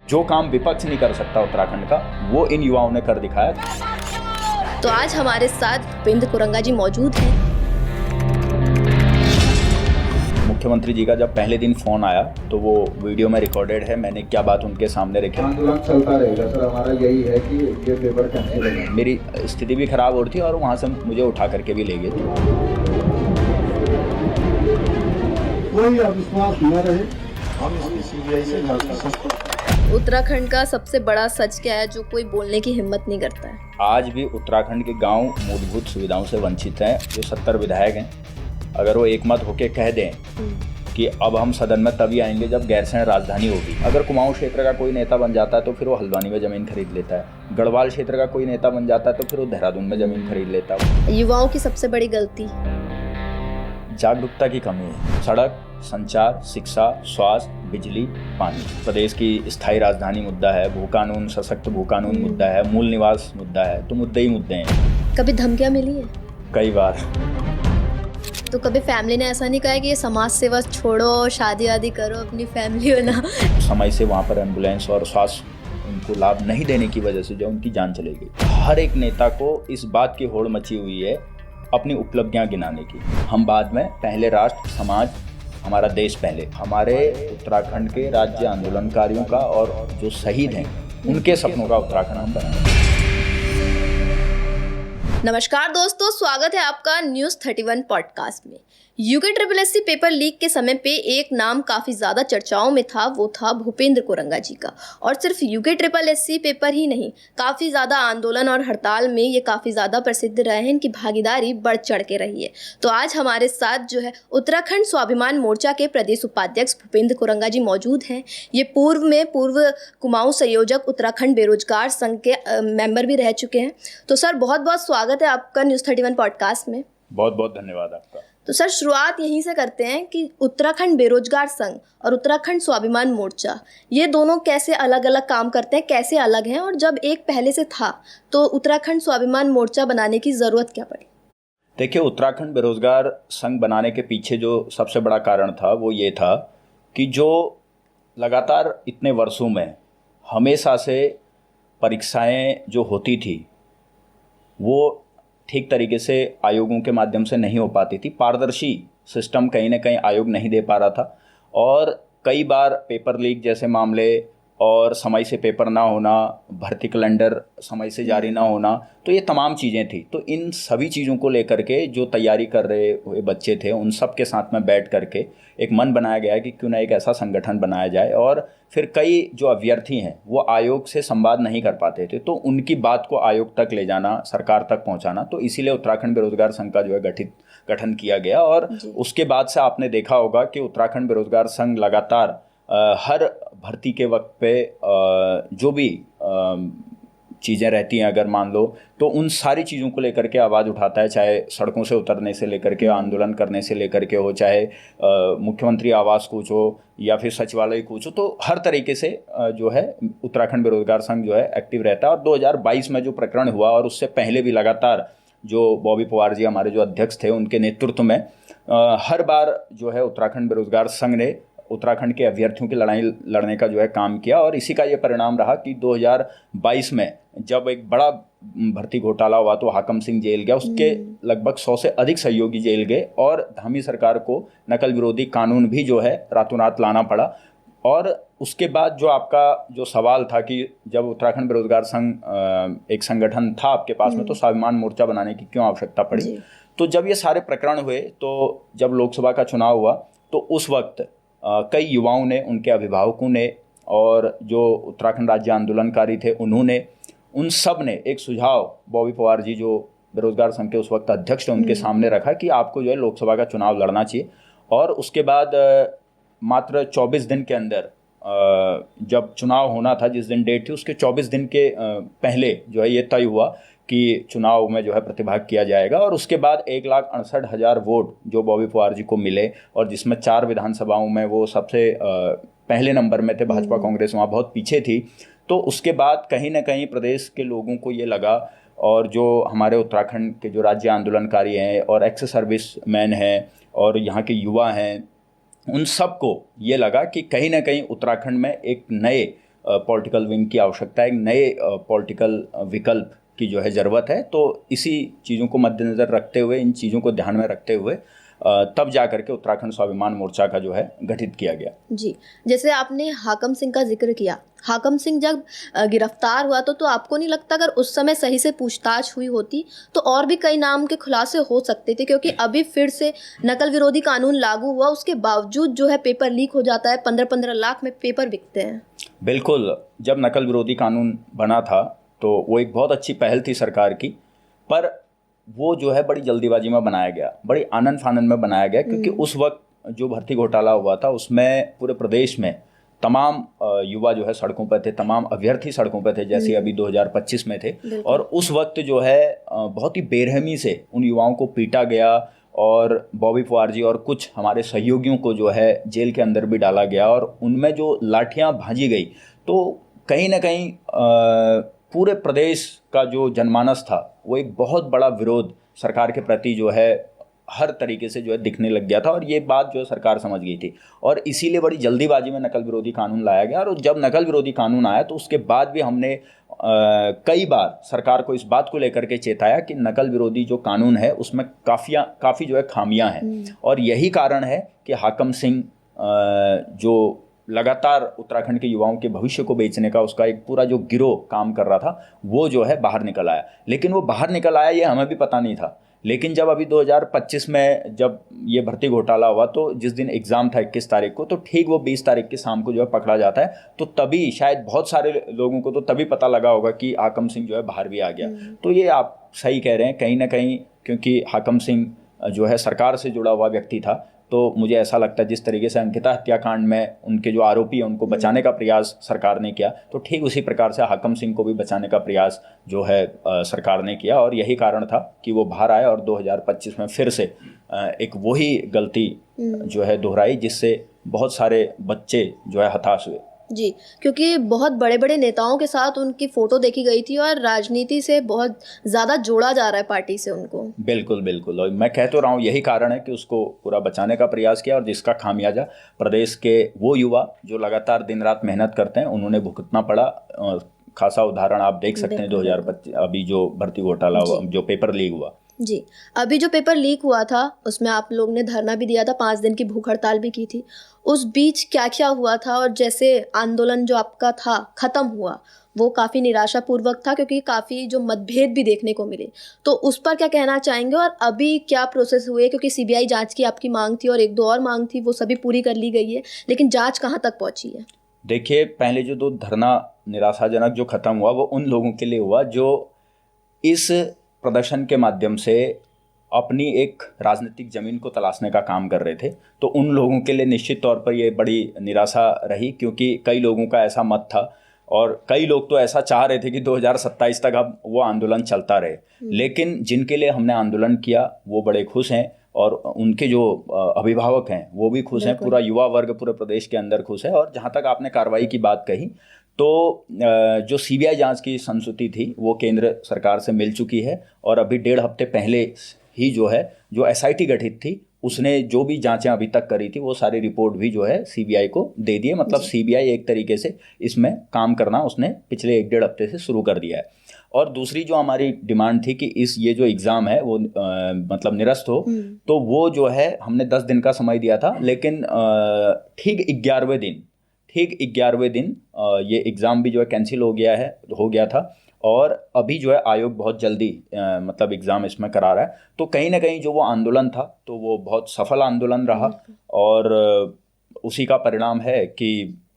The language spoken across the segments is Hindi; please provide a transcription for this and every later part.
जो काम विपक्ष नहीं कर सकता उत्तराखंड का, वो इन युवाओं ने कर दिखाया। तो आज हमारे साथ भूपेंद्र कुरंगा जी मौजूद हैं। मुख्यमंत्री जी का जब पहले दिन फोन आया तो वो वीडियो में रिकॉर्डेड है, मैंने क्या बात उनके सामने रखी। आंदोलन चलता रहेगा सर, हमारा यही है कि ये पेपर कैंसिल हो। मेरी स्थिति भी खराब हो रही थी और वहाँ से मुझे उठा करके भी ले गए थे। कोई अविश्वास न रहे, हम इसकी सीबीआई से जांच कर सकते हैं। उत्तराखंड का सबसे बड़ा सच क्या है जो कोई बोलने की हिम्मत नहीं करता है? आज भी उत्तराखंड के गांव मूलभूत सुविधाओं से वंचित हैं। जो 70 विधायक हैं, अगर वो एकमत होकर कह दें कि अब हम सदन में तभी आएंगे जब गैरसैंण राजधानी होगी। अगर कुमाऊं क्षेत्र का कोई नेता बन जाता है तो फिर वो हल्द्वानी में ज़मीन खरीद लेता है। गढ़वाल क्षेत्र का कोई नेता बन जाता है तो फिर वो देहरादून में ज़मीन खरीद लेता है। युवाओं की सबसे बड़ी गलती जागरूकता की कमी है। सड़क, संचार, शिक्षा, स्वास्थ्य, बिजली, पानी। प्रदेश की स्थायी राजधानी मुद्दा है, भू कानून, सशक्त भू कानून मुद्दा है, मूल निवास मुद्दा है। तो मुद्दे ही मुद्दे हैं। कभी धमकियां मिली है? कई बार। तो कभी फैमिली ने ऐसा नहीं कहा है कि ये समाज सेवा छोड़ो, शादी आदि करो, अपनी फैमिली बना? समय से वहाँ पर एम्बुलेंस और स्वास्थ्य उनको लाभ नहीं देने की वजह से जो उनकी जान चली गई। हर एक नेता को इस बात की होड़ मची हुई है अपनी उपलब्धियां गिनाने की। हम बाद में, पहले राष्ट्र, समाज, हमारा देश पहले। हमारे उत्तराखंड के राज्य आंदोलनकारियों का और जो शहीद हैं उनके सपनों का उत्तराखंड हम बनाएंगे। नमस्कार दोस्तों, स्वागत है आपका न्यूज़ 31 पॉडकास्ट में। यूके पेपर लीक के समय पे एक नाम काफ़ी ज़्यादा चर्चाओं में था, वो था भूपेंद्र कुरंगा जी का। और सिर्फ यूके पेपर ही नहीं, काफ़ी ज़्यादा आंदोलन और हड़ताल में ये काफ़ी ज़्यादा प्रसिद्ध रहे हैं, इनकी भागीदारी बढ़ चढ़ के रही है। तो आज हमारे साथ जो है उत्तराखंड स्वाभिमान मोर्चा के प्रदेश उपाध्यक्ष भूपेंद्र कुरंगा जी मौजूद हैं। ये पूर्व कुमाऊं संयोजक उत्तराखंड बेरोजगार संघ के मेंबर भी रह चुके हैं। तो सर, बहुत बहुत स्वागत है आपका न्यूज़ 31 पॉडकास्ट में। बहुत बहुत धन्यवाद आपका। तो सर, शुरुआत यहीं से करते हैं कि उत्तराखंड बेरोजगार संघ और उत्तराखंड स्वाभिमान मोर्चा, ये दोनों कैसे अलग अलग काम करते हैं, कैसे अलग हैं, और जब एक पहले से था तो उत्तराखंड स्वाभिमान मोर्चा बनाने की ज़रूरत क्या पड़ी? देखिए, उत्तराखंड बेरोजगार संघ बनाने के पीछे जो सबसे बड़ा कारण था वो ये था कि जो लगातार इतने वर्षों में हमेशा से परीक्षाएं जो होती थी वो ठीक तरीके से आयोगों के माध्यम से नहीं हो पाती थी। पारदर्शी सिस्टम कहीं ना कहीं आयोग नहीं दे पा रहा था और कई बार पेपर लीक जैसे मामले और समय से पेपर ना होना, भर्ती कैलेंडर समय से जारी ना होना, तो ये तमाम चीज़ें थी। तो इन सभी चीज़ों को लेकर के जो तैयारी कर रहे हुए बच्चे थे उन सब के साथ में बैठ करके एक मन बनाया गया कि क्यों ना एक ऐसा संगठन बनाया जाए। और फिर कई जो अभ्यर्थी हैं वो आयोग से संवाद नहीं कर पाते थे, तो उनकी बात को आयोग तक ले जाना, सरकार तक पहुंचाना, तो इसीलिए उत्तराखंड बेरोजगार संघ का जो है गठन किया गया। और उसके बाद से आपने देखा होगा कि उत्तराखंड बेरोजगार संघ लगातार हर भर्ती के वक्त पे जो भी चीज़ें रहती हैं, अगर मान लो, तो उन सारी चीज़ों को लेकर के आवाज़ उठाता है, चाहे सड़कों से उतरने से लेकर के, आंदोलन करने से लेकर के हो, चाहे मुख्यमंत्री आवास कूच हो या फिर सचिवालय कूच हो, तो हर तरीके से जो है उत्तराखंड बेरोजगार संघ जो है एक्टिव रहता है। और 2022 में जो प्रकरण हुआ और उससे पहले भी लगातार जो बॉबी पवार जी हमारे जो अध्यक्ष थे उनके नेतृत्व में हर बार जो है उत्तराखंड बेरोजगार संघ ने उत्तराखंड के अभ्यर्थियों की लड़ाई लड़ने का जो है काम किया। और इसी का ये परिणाम रहा कि 2022 में जब एक बड़ा भर्ती घोटाला हुआ तो हाकम सिंह जेल गया, उसके लगभग 100 से अधिक सहयोगी जेल गए और धामी सरकार को नकल विरोधी कानून भी जो है रातों रात लाना पड़ा। और उसके बाद जो आपका जो सवाल था कि जब उत्तराखंड बेरोजगार संघ एक संगठन था आपके पास में, तो स्वाभिमान मोर्चा बनाने की क्यों आवश्यकता पड़ी? तो जब ये सारे प्रकरण हुए, तो जब लोकसभा का चुनाव हुआ तो उस वक्त कई युवाओं ने, उनके अभिभावकों ने और जो उत्तराखंड राज्य आंदोलनकारी थे उन्होंने, उन सब ने एक सुझाव बॉबी पवार जी जो बेरोजगार संघ के उस वक्त अध्यक्ष थे उनके सामने रखा कि आपको जो है लोकसभा का चुनाव लड़ना चाहिए। और उसके बाद मात्र 24 दिन के अंदर जब चुनाव होना था, जिस दिन डेट थी उसके 24 दिन के पहले जो है ये तय हुआ कि चुनाव में जो है प्रतिभाग किया जाएगा। और उसके बाद 1,68,000 वोट जो बॉबी पवार जी को मिले और जिसमें 4 विधानसभाओं में वो सबसे पहले नंबर में थे, भाजपा कांग्रेस वहाँ बहुत पीछे थी। तो उसके बाद कहीं ना कहीं प्रदेश के लोगों को ये लगा, और जो हमारे उत्तराखंड के जो राज्य आंदोलनकारी हैं और एक्स सर्विस मैन हैं और यहाँ के युवा हैं, उन सब को ये लगा कि कहीं ना कहीं उत्तराखंड में एक नए पॉलिटिकल विंग की आवश्यकता है, एक नए पॉलिटिकल विकल्प की जो है ज़रूरत है। तो इसी चीज़ों को मद्देनज़र रखते हुए, इन चीज़ों को ध्यान में रखते हुए तब जा करके उत्तराखंड स्वाभिमान मोर्चा का जो है गठित किया गया। जी, जैसे आपने हाकम सिंह का जिक्र किया, हाकम सिंह जब गिरफ्तार हुआ तो आपको नहीं लगता अगर उस समय सही से पूछताछ हुई होती तो और भी कई नाम के खुलासे हो सकते थे? क्योंकि अभी फिर से नकल विरोधी कानून लागू हुआ, उसके बावजूद जो है पेपर लीक हो जाता है, 15-15 लाख में पेपर बिकते हैं। बिल्कुल, जब नकल विरोधी कानून बना था तो वो एक बहुत अच्छी पहल थी सरकार की, पर वो जो है बड़ी जल्दीबाजी में बनाया गया, बड़ी आनन फानन में बनाया गया, क्योंकि उस वक्त जो भर्ती घोटाला हुआ था उसमें पूरे प्रदेश में तमाम युवा जो है सड़कों पर थे, तमाम अभ्यर्थी सड़कों पर थे, जैसे अभी 2025 में थे। और उस वक्त जो है बहुत ही बेरहमी से उन युवाओं को पीटा गया और बॉबी पुआर जी और कुछ हमारे सहयोगियों को जो है जेल के अंदर भी डाला गया, और उनमें जो लाठियां भांजी गई, तो कहीं ना कहीं पूरे प्रदेश का जो जनमानस था वो एक बहुत बड़ा विरोध सरकार के प्रति जो है हर तरीके से जो है दिखने लग गया था, और ये बात जो है सरकार समझ गई थी, और इसीलिए बड़ी जल्दीबाजी में नकल विरोधी कानून लाया गया। और जब नकल विरोधी कानून आया तो उसके बाद भी हमने कई बार सरकार को इस बात को लेकर के चेताया कि नकल विरोधी जो कानून है उसमें काफ़ी जो है खामियां हैं, और यही कारण है कि हाकम सिंह जो लगातार उत्तराखंड के युवाओं के भविष्य को बेचने का उसका एक पूरा जो गिरोह काम कर रहा था, वो जो है बाहर निकल आया। लेकिन वो बाहर निकल आया ये हमें भी पता नहीं था। लेकिन जब अभी 2025 में जब ये भर्ती घोटाला हुआ तो जिस दिन एग्ज़ाम था 21 तारीख को, तो ठीक वो 20 तारीख की शाम को जो है पकड़ा जाता है, तो तभी शायद बहुत सारे लोगों को तो तभी पता लगा होगा कि हाकम सिंह जो है बाहर भी आ गया। तो ये आप सही कह रहे हैं, कहीं ना कहीं क्योंकि हाकम सिंह जो है सरकार से जुड़ा हुआ व्यक्ति था, तो मुझे ऐसा लगता है जिस तरीके से अंकिता हत्याकांड में उनके जो आरोपी हैं उनको बचाने का प्रयास सरकार ने किया, तो ठीक उसी प्रकार से हाकम सिंह को भी बचाने का प्रयास जो है सरकार ने किया, और यही कारण था कि वो बाहर आए और 2025 में फिर से एक वही गलती जो है दोहराई, जिससे बहुत सारे बच्चे जो है हताश हुए। जी, क्योंकि बहुत बड़े बड़े नेताओं के साथ उनकी फ़ोटो देखी गई थी और राजनीति से बहुत ज़्यादा जोड़ा जा रहा है पार्टी से उनको। बिल्कुल बिल्कुल, और मैं कह तो रहा हूँ यही कारण है कि उसको पूरा बचाने का प्रयास किया, और जिसका खामियाजा प्रदेश के वो युवा जो लगातार दिन रात मेहनत करते हैं उन्होंने भुगतना पड़ा। खासा उदाहरण आप देख सकते हैं 2025 अभी जो भर्ती घोटाला हुआ, जो पेपर लीक हुआ। जी, अभी जो पेपर लीक हुआ था उसमें आप लोग ने धरना भी दिया था, 5 दिन की भूख हड़ताल भी की थी। उस बीच क्या क्या हुआ था, और जैसे आंदोलन जो आपका था ख़त्म हुआ वो काफ़ी निराशापूर्वक था, क्योंकि काफ़ी जो मतभेद भी देखने को मिले, तो उस पर क्या कहना चाहेंगे? और अभी क्या प्रोसेस हुए, क्योंकि सीबीआई जांच की आपकी मांग थी और 1-2 और मांग थी, वो सभी पूरी कर ली गई है, लेकिन जांच कहाँ तक पहुँची है? देखिए, पहले जो 2 धरना निराशाजनक जो ख़त्म हुआ वो उन लोगों के लिए हुआ जो इस प्रदर्शन के माध्यम से अपनी एक राजनीतिक ज़मीन को तलाशने का काम कर रहे थे। तो उन लोगों के लिए निश्चित तौर पर ये बड़ी निराशा रही, क्योंकि कई लोगों का ऐसा मत था और कई लोग तो ऐसा चाह रहे थे कि 2027 तक अब वो आंदोलन चलता रहे। लेकिन जिनके लिए हमने आंदोलन किया वो बड़े खुश हैं, और उनके जो अभिभावक हैं वो भी खुश हैं, पूरा युवा वर्ग पूरे प्रदेश के अंदर खुश है। और जहाँ तक आपने कार्रवाई की बात कही, तो जो सीबीआई जांच की संस्तुति थी वो केंद्र सरकार से मिल चुकी है, और अभी 1.5 हफ्ते पहले ही जो है जो एसआईटी गठित थी उसने जो भी जांचें अभी तक करी थी वो सारी रिपोर्ट भी जो है सीबीआई को दे दी है। मतलब सीबीआई एक तरीके से इसमें काम करना उसने पिछले 1-1.5 हफ्ते से शुरू कर दिया है। और दूसरी जो हमारी डिमांड थी कि ये जो एग्ज़ाम है वो मतलब निरस्त हो, तो वो जो है हमने 10 दिन का समय दिया था, लेकिन ठीक 11वें दिन ये एग्ज़ाम भी जो है कैंसिल हो गया था, और अभी जो है आयोग बहुत जल्दी मतलब एग्ज़ाम इसमें करा रहा है। तो कहीं ना कहीं जो वो आंदोलन था तो वो बहुत सफल आंदोलन रहा, और उसी का परिणाम है कि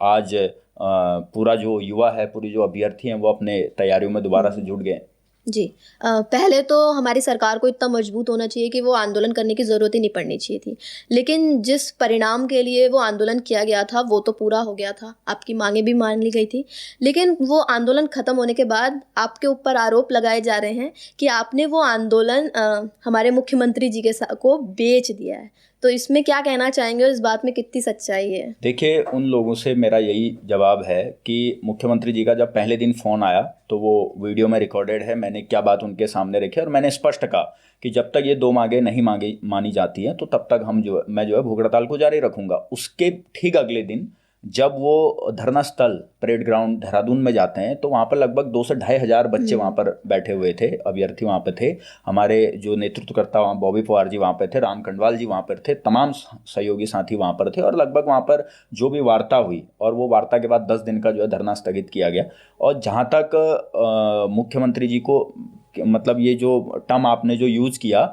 आज पूरा जो युवा है, पूरी जो अभ्यर्थी हैं वो अपने तैयारियों में दोबारा से जुट गए। जी, पहले तो हमारी सरकार को इतना मजबूत होना चाहिए कि वो आंदोलन करने की ज़रूरत ही नहीं पड़नी चाहिए थी, लेकिन जिस परिणाम के लिए वो आंदोलन किया गया था वो तो पूरा हो गया था, आपकी मांगें भी मान ली गई थी। लेकिन वो आंदोलन ख़त्म होने के बाद आपके ऊपर आरोप लगाए जा रहे हैं कि आपने वो आंदोलन हमारे मुख्यमंत्री जी को बेच दिया है, तो इसमें क्या कहना चाहेंगे और इस बात में कितनी सच्चाई है? देखिए, उन लोगों से मेरा यही जवाब है कि मुख्यमंत्री जी का जब पहले दिन फ़ोन आया तो वो वीडियो में रिकॉर्डेड है, मैंने क्या बात उनके सामने रखी और मैंने स्पष्ट कहा कि जब तक ये 2 मांगें नहीं मानी जाती हैं तो तब तक मैं जो है भूख हड़ताल को जारी रखूँगा। उसके ठीक अगले दिन जब वो धरना स्थल परेड ग्राउंड देहरादून में जाते हैं तो वहाँ पर लगभग 2 से 2,500 बच्चे वहाँ पर बैठे हुए थे, अभ्यर्थी वहाँ पर थे। हमारे जो नेतृत्वकर्ता वहाँ बॉबी पवार जी वहाँ पर थे, राम खंडवाल जी वहाँ पर थे, तमाम सहयोगी साथी वहाँ पर थे। और लगभग वहाँ पर जो भी वार्ता हुई और वो वार्ता के बाद 10 दिन का जो है धरना स्थगित किया गया। और जहाँ तक मुख्यमंत्री जी को मतलब ये जो टर्म आपने जो यूज़ किया,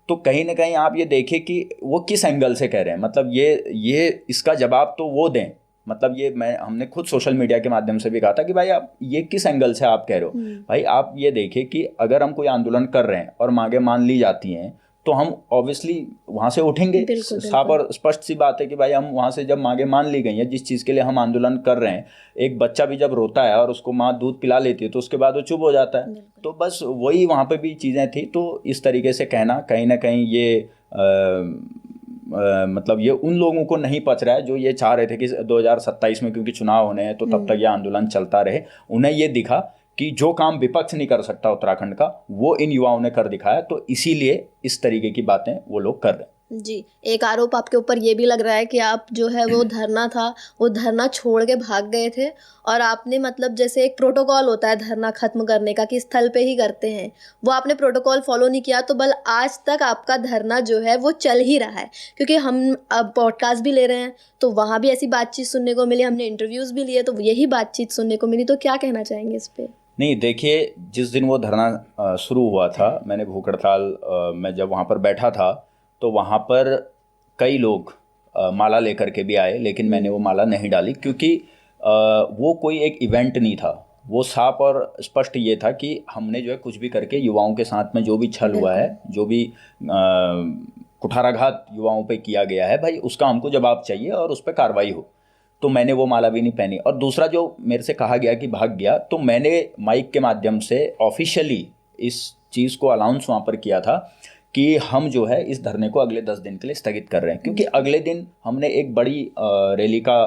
तो कहीं ना कहीं आप ये देखें कि वो किस एंगल से कह रहे हैं। मतलब ये इसका जवाब तो वो दें। मतलब ये हमने खुद सोशल मीडिया के माध्यम से भी कहा था कि भाई आप ये किस एंगल से आप कह रहे हो। भाई आप ये देखें कि अगर हम कोई आंदोलन कर रहे हैं और मांगे मान ली जाती हैं तो हम ऑब्वियसली वहाँ से उठेंगे। साफ और स्पष्ट सी बात है कि भाई हम वहाँ से जब मांगे मान ली गई हैं, जिस चीज़ के लिए हम आंदोलन कर रहे हैं, एक बच्चा भी जब रोता है और उसको माँ दूध पिला लेती है तो उसके बाद वो चुप हो जाता है। तो बस वही वहाँ पे भी चीज़ें थी। तो इस तरीके से कहना कहीं ना कहीं ये मतलब ये उन लोगों को नहीं पच रहा है जो ये चाह रहे थे कि 2027 में क्योंकि चुनाव होने हैं तो तब तक ये आंदोलन चलता रहे। उन्हें ये दिखा कि जो काम विपक्ष नहीं कर सकता उत्तराखंड का, वो इन युवाओं ने कर दिखाया। तो इसीलिए इस तरीके की बातें वो लोग कर रहे हैं। जी, एक आरोप आपके ऊपर ये भी लग रहा है कि आप जो है वो धरना था, वो धरना छोड़ के भाग गए थे और आपने मतलब जैसे एक प्रोटोकॉल होता है धरना खत्म करने का कि स्थल पे ही करते हैं, वो आपने प्रोटोकॉल फॉलो नहीं किया। तो बल आज तक आपका धरना जो है वो चल ही रहा है, क्योंकि हम अब पॉडकास्ट भी ले रहे हैं तो वहाँ भी ऐसी बातचीत सुनने को मिली, हमने इंटरव्यूज़ भी लिए तो यही बातचीत सुनने को मिली। तो क्या कहना चाहेंगे इस पर? नहीं, देखिए, जिस दिन वो धरना शुरू हुआ था, मैंने भूख हड़ताल में जब वहाँ पर बैठा था तो वहाँ पर कई लोग माला लेकर के भी आए, लेकिन मैंने वो माला नहीं डाली क्योंकि वो कोई एक इवेंट नहीं था। वो साफ और स्पष्ट ये था कि हमने जो है कुछ भी करके युवाओं के साथ में जो भी छल हुआ है, जो भी कुठाराघात युवाओं पे किया गया है, भाई उसका हमको जवाब चाहिए और उस पर कार्रवाई हो। तो मैंने वो माला भी नहीं पहनी। और दूसरा, जो मेरे से कहा गया कि भाग गया, तो मैंने माइक के माध्यम से ऑफिशियली इस चीज़ को अनाउंस वहाँ पर किया था कि हम जो है इस धरने को अगले 10 दिन के लिए स्थगित कर रहे हैं, क्योंकि अगले दिन हमने एक बड़ी रैली का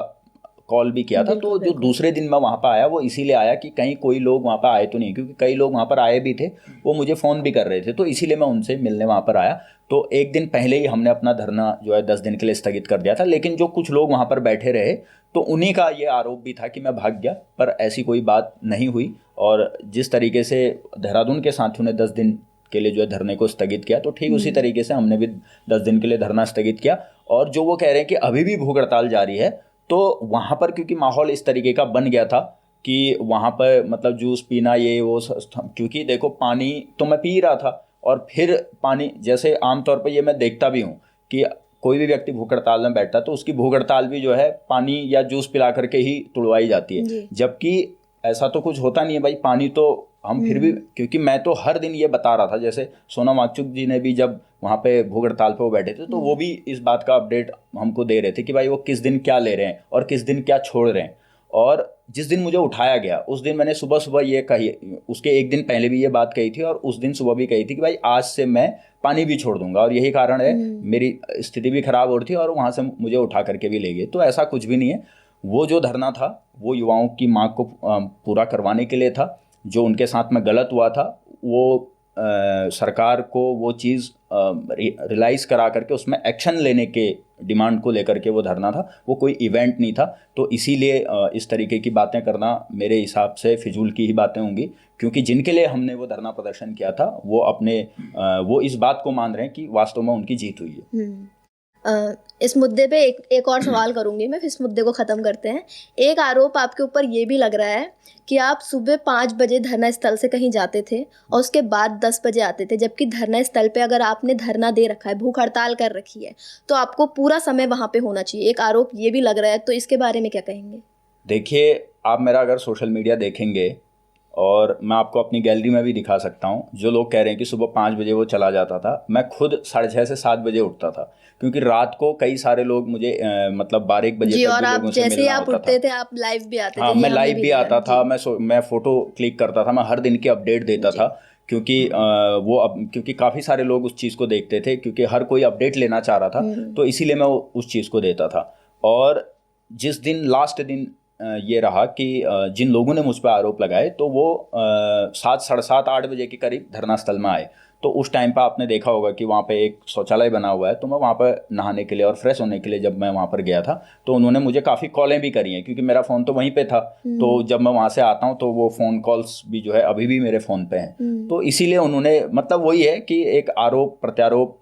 कॉल भी किया था। तो जो दूसरे दिन मैं वहाँ पर आया वो इसीलिए आया कि कहीं कोई लोग वहाँ पर आए तो नहीं, क्योंकि कई लोग वहाँ पर आए भी थे, वो मुझे फ़ोन भी कर रहे थे, तो इसीलिए मैं उनसे मिलने वहाँ पर आया। तो एक दिन पहले ही हमने अपना धरना जो है 10 दिन के लिए स्थगित कर दिया था। लेकिन जो कुछ लोग वहाँ पर बैठे रहे तो उन्हीं का ये आरोप भी था कि मैं भाग गया, पर ऐसी कोई बात नहीं हुई। और जिस तरीके से देहरादून के साथियों ने 10 दिन के लिए जो है धरने को स्थगित किया, तो ठीक उसी तरीके से हमने भी 10 दिन के लिए धरना स्थगित किया। और जो वो कह रहे हैं कि अभी भी भूख हड़ताल जारी है, तो वहाँ पर क्योंकि माहौल इस तरीके का बन गया था कि वहाँ पर मतलब जूस पीना ये वो, क्योंकि देखो पानी तो मैं पी रहा था और फिर पानी, जैसे आमतौर पर ये मैं देखता भी हूँ कि कोई भी व्यक्ति भूख हड़ताल में बैठता है तो उसकी भूख हड़ताल भी जो है पानी या जूस पिला करके ही तुड़वाई जाती है, जबकि ऐसा तो कुछ होता नहीं है। भाई पानी तो हम फिर भी, क्योंकि मैं तो हर दिन ये बता रहा था, जैसे सोनम वांगचुक जी ने भी जब वहाँ पे भूख हड़ताल पे वो बैठे थे तो वो भी इस बात का अपडेट हमको दे रहे थे कि भाई वो किस दिन क्या ले रहे हैं और किस दिन क्या छोड़ रहे हैं। और जिस दिन मुझे उठाया गया उस दिन मैंने सुबह सुबह ये कही, उसके एक दिन पहले भी ये बात कही थी और उस दिन सुबह भी कही थी कि भाई आज से मैं पानी भी छोड़ दूंगा, और यही कारण है मेरी स्थिति भी खराब हो रही थी और वहाँ से मुझे उठा करके भी ले गए। तो ऐसा कुछ भी नहीं है। वो जो धरना था वो युवाओं की मांग को पूरा करवाने के लिए था। जो उनके साथ में गलत हुआ था वो सरकार को वो चीज़ रियलाइज़ करा करके उसमें एक्शन लेने के डिमांड को लेकर के वो धरना था, वो कोई इवेंट नहीं था। तो इसीलिए इस तरीके की बातें करना मेरे हिसाब से फिजूल की ही बातें होंगी, क्योंकि जिनके लिए हमने वो धरना प्रदर्शन किया था वो अपने वो इस बात को मान रहे हैं कि वास्तव में उनकी जीत हुई है। इस मुद्दे पे एक और सवाल करूंगी मैं, फिर इस मुद्दे को ख़त्म करते हैं। एक आरोप आपके ऊपर ये भी लग रहा है कि आप सुबह 5 बजे धरना स्थल से कहीं जाते थे और उसके बाद 10 बजे आते थे, जबकि धरना स्थल पे अगर आपने धरना दे रखा है, भूख हड़ताल कर रखी है, तो आपको पूरा समय वहाँ पे होना चाहिए। एक आरोप ये भी लग रहा है, तो इसके बारे में क्या कहेंगे? देखिए, आप मेरा अगर सोशल मीडिया देखेंगे और मैं आपको अपनी गैलरी में भी दिखा सकता हूँ, जो लोग कह रहे हैं कि सुबह 5 बजे वो चला जाता था, मैं खुद 6:30 से 7 बजे उठता था, क्योंकि रात को कई सारे लोग मुझे मतलब 12-1 बजे जी, तक और भी आप लोगों से जैसे मिलना आप होता उठते था। थे आप लाइव भी आते थे। हाँ, मैं लाइव भी आता था, मैं फ़ोटो क्लिक करता था, मैं हर दिन की अपडेट देता था, क्योंकि क्योंकि काफ़ी सारे लोग उस चीज़ को देखते थे, क्योंकि हर कोई अपडेट लेना चाह रहा था, तो इसीलिए मैं उस चीज़ को देता था। और जिस दिन लास्ट दिन ये रहा कि जिन लोगों ने मुझ पर आरोप लगाए, तो वो 7, 7:30, 8 बजे के करीब धरना स्थल में आए। तो उस टाइम पर आपने देखा होगा कि वहाँ पे एक शौचालय बना हुआ है, तो मैं वहाँ पर नहाने के लिए और फ्रेश होने के लिए जब मैं वहाँ पर गया था तो उन्होंने मुझे काफ़ी कॉलें भी करी हैं, क्योंकि मेरा फ़ोन तो वहीं पे था। तो जब मैं वहाँ से आता हूँ तो वो फ़ोन कॉल्स भी जो है अभी भी मेरे फ़ोन पे हैं। तो इसीलिए उन्होंने, मतलब वही है कि एक आरोप प्रत्यारोप,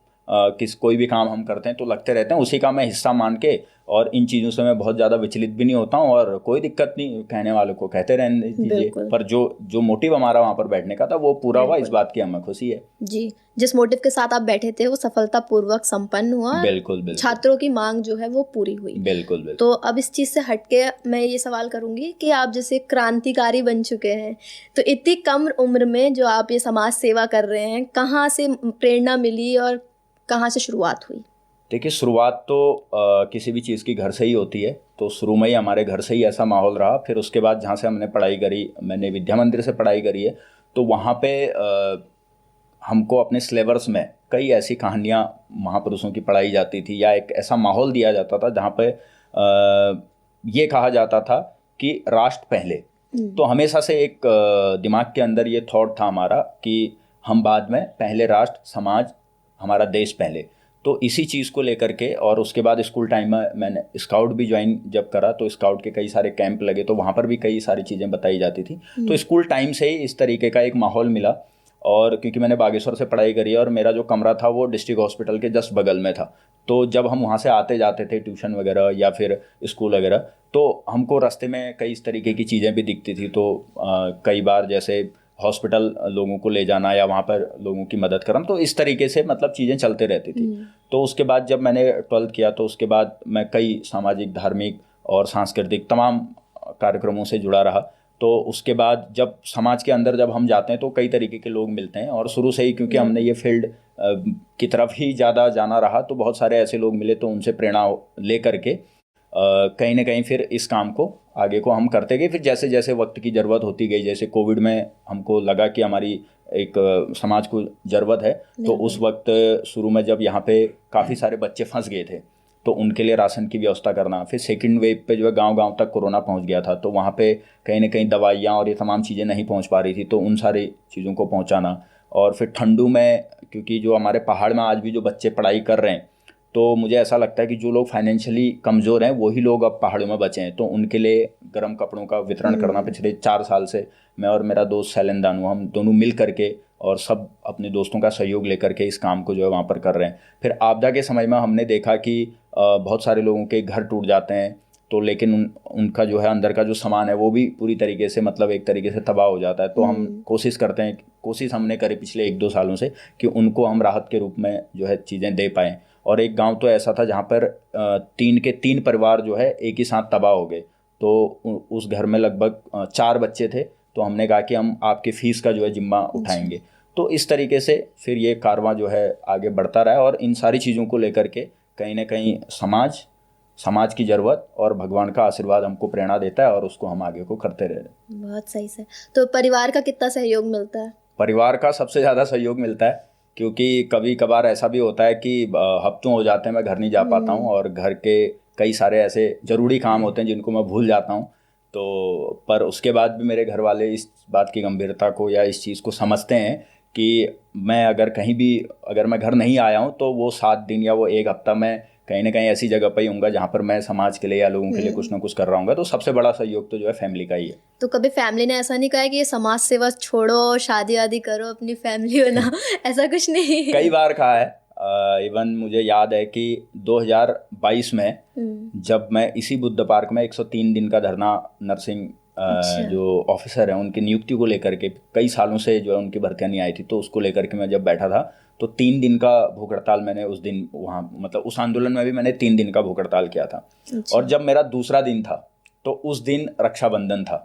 कोई भी काम हम करते हैं तो लगते रहते हैं, उसी का मैं हिस्सा मान के, और इन चीज़ों से मैं बहुत ज़्यादा विचलित भी नहीं होता हूँ और कोई दिक्कत नहीं, कहने वालों को कहते रहने दीजिए। बिल्कुल। पर जो मोटिव हमारा वहाँ पर बैठने का था वो पूरा हुआ, इस बात की हमें खुशी है। जी, जिस मोटिव के साथ आप बैठे थे वो सफलतापूर्वक संपन्न हुआ। बिल्कुल बिल्कुल। छात्रों की मांग जो है वो पूरी हुई। बिल्कुल बिल्कुल। तो अब इस चीज़ से हटके मैं ये सवाल करूंगी कि आप जैसे क्रांतिकारी बन चुके हैं, तो इतनी कम उम्र में जो आप ये समाज सेवा कर रहे हैं, कहाँ से प्रेरणा मिली और कहाँ से शुरुआत हुई? देखिए, शुरुआत तो किसी भी चीज़ की घर से ही होती है। तो शुरू में ही हमारे घर से ही ऐसा माहौल रहा। फिर उसके बाद जहाँ से हमने पढ़ाई करी, मैंने विद्या मंदिर से पढ़ाई करी है, तो वहाँ पे हमको अपने सिलेबस में कई ऐसी कहानियाँ महापुरुषों की पढ़ाई जाती थी, या एक ऐसा माहौल दिया जाता था जहाँ पे ये कहा जाता था कि राष्ट्र पहले। तो हमेशा से एक दिमाग के अंदर ये थॉट था हमारा कि हम बाद में, पहले राष्ट्र, समाज, हमारा देश पहले। तो इसी चीज़ को लेकर के, और उसके बाद स्कूल टाइम में मैंने स्काउट भी ज्वाइन जब करा, तो स्काउट के कई सारे कैंप लगे, तो वहाँ पर भी कई सारी चीज़ें बताई जाती थी। तो स्कूल टाइम से ही इस तरीके का एक माहौल मिला। और क्योंकि मैंने बागेश्वर से पढ़ाई करी है और मेरा जो कमरा था वो डिस्ट्रिक्ट हॉस्पिटल के जस्ट बगल में था, तो जब हम वहाँ से आते जाते थे ट्यूशन वगैरह या फिर स्कूल वगैरह, तो हमको रास्ते में कई इस तरीके की चीज़ें भी दिखती थी। तो कई बार जैसे हॉस्पिटल लोगों को ले जाना या वहाँ पर लोगों की मदद करना, तो इस तरीके से मतलब चीज़ें चलते रहती थी। तो उसके बाद जब मैंने 12th किया तो उसके बाद मैं कई सामाजिक, धार्मिक और सांस्कृतिक तमाम कार्यक्रमों से जुड़ा रहा। तो उसके बाद जब समाज के अंदर जब हम जाते हैं तो कई तरीके के लोग मिलते हैं, और शुरू से ही क्योंकि हमने ये फील्ड की तरफ ही ज़्यादा जाना रहा, तो बहुत सारे ऐसे लोग मिले, तो उनसे प्रेरणा ले करके कहीं ना कहीं फिर इस काम को आगे को हम करते गए। फिर जैसे जैसे वक्त की ज़रूरत होती गई, जैसे कोविड में हमको लगा कि हमारी एक समाज को ज़रूरत है, तो उस वक्त शुरू में जब यहाँ पे काफ़ी सारे बच्चे फंस गए थे, तो उनके लिए राशन की व्यवस्था करना। फिर सेकंड वेव पे जो है गांव-गांव तक कोरोना पहुंच गया था, तो वहाँ पे कहीं ना कहीं दवाइयाँ और ये तमाम चीज़ें नहीं पहुँच पा रही थी, तो उन सारी चीज़ों को पहुँचाना। और फिर ठंडू में, क्योंकि जो हमारे पहाड़ में आज भी जो बच्चे पढ़ाई कर रहे हैं, तो मुझे ऐसा लगता है कि जो लोग फाइनेंशियली कमज़ोर हैं वही लोग अब पहाड़ों में बचे हैं, तो उनके लिए गर्म कपड़ों का वितरण करना पिछले 4 साल से मैं और मेरा दोस्त शैलेंद्र दानू, हम दोनों मिल करके और सब अपने दोस्तों का सहयोग लेकर के इस काम को जो है वहाँ पर कर रहे हैं। फिर आपदा के समय में हमने देखा कि बहुत सारे लोगों के घर टूट जाते हैं, तो लेकिन उनका जो है अंदर का जो सामान है वो भी पूरी तरीके से, मतलब एक तरीके से तबाह हो जाता है। तो हम कोशिश करते हैं, कोशिश हमने करी पिछले 1-2 सालों से कि उनको हम राहत के रूप में जो है चीज़ें दे पाएँ। और एक गांव तो ऐसा था जहाँ पर 3 के 3 परिवार जो है एक ही साथ तबाह हो गए, तो उस घर में लगभग 4 बच्चे थे, तो हमने कहा कि हम आपकी फ़ीस का जो है जिम्मा उठाएंगे। तो इस तरीके से फिर ये कारवां जो है आगे बढ़ता रहा, और इन सारी चीज़ों को लेकर के कहीं ना कहीं समाज की ज़रूरत और भगवान का आशीर्वाद हमको प्रेरणा देता है, और उसको हम आगे को करते रह रहे हैं। बहुत सही से। तो परिवार का कितना सहयोग मिलता है? परिवार का सबसे ज़्यादा सहयोग मिलता है, क्योंकि कभी कभार ऐसा भी होता है कि हफ्तों हो जाते हैं मैं घर नहीं जा पाता हूँ, और घर के कई सारे ऐसे ज़रूरी काम होते हैं जिनको मैं भूल जाता हूँ। तो पर उसके बाद भी मेरे घर वाले इस बात की गंभीरता को या इस चीज़ को समझते हैं कि मैं अगर कहीं भी, अगर मैं घर नहीं आया हूँ तो वो 7 दिन या वो 1 हफ्ता मैं कहीं ना कहीं ऐसी जगह पर ही होऊंगा जहाँ पर मैं समाज के लिए या लोगों के लिए कुछ ना कुछ कर रहा हूँ। तो सबसे बड़ा सहयोग तो जो है फैमिली का ही है। तो कभी फैमिली ने ऐसा नहीं कहा कि ये समाज सेवा छोड़ो, शादी आदि करो, अपनी फैमिली बनाओ, ऐसा कुछ नहीं? कई बार कहा है। इवन मुझे याद है कि 2022 में जब मैं इसी बुद्ध पार्क में 103 दिन का धरना, नर्सिंग जो ऑफिसर हैं उनकी नियुक्ति को लेकर के, कई सालों से जो है उनकी भर्तियाँ नहीं आई थी, तो उसको लेकर के मैं जब बैठा था तो 3 दिन का भूख हड़ताल मैंने उस दिन वहाँ, मतलब उस आंदोलन में भी मैंने 3 दिन का भूख हड़ताल किया था। और जब मेरा दूसरा दिन था तो उस दिन रक्षाबंधन था,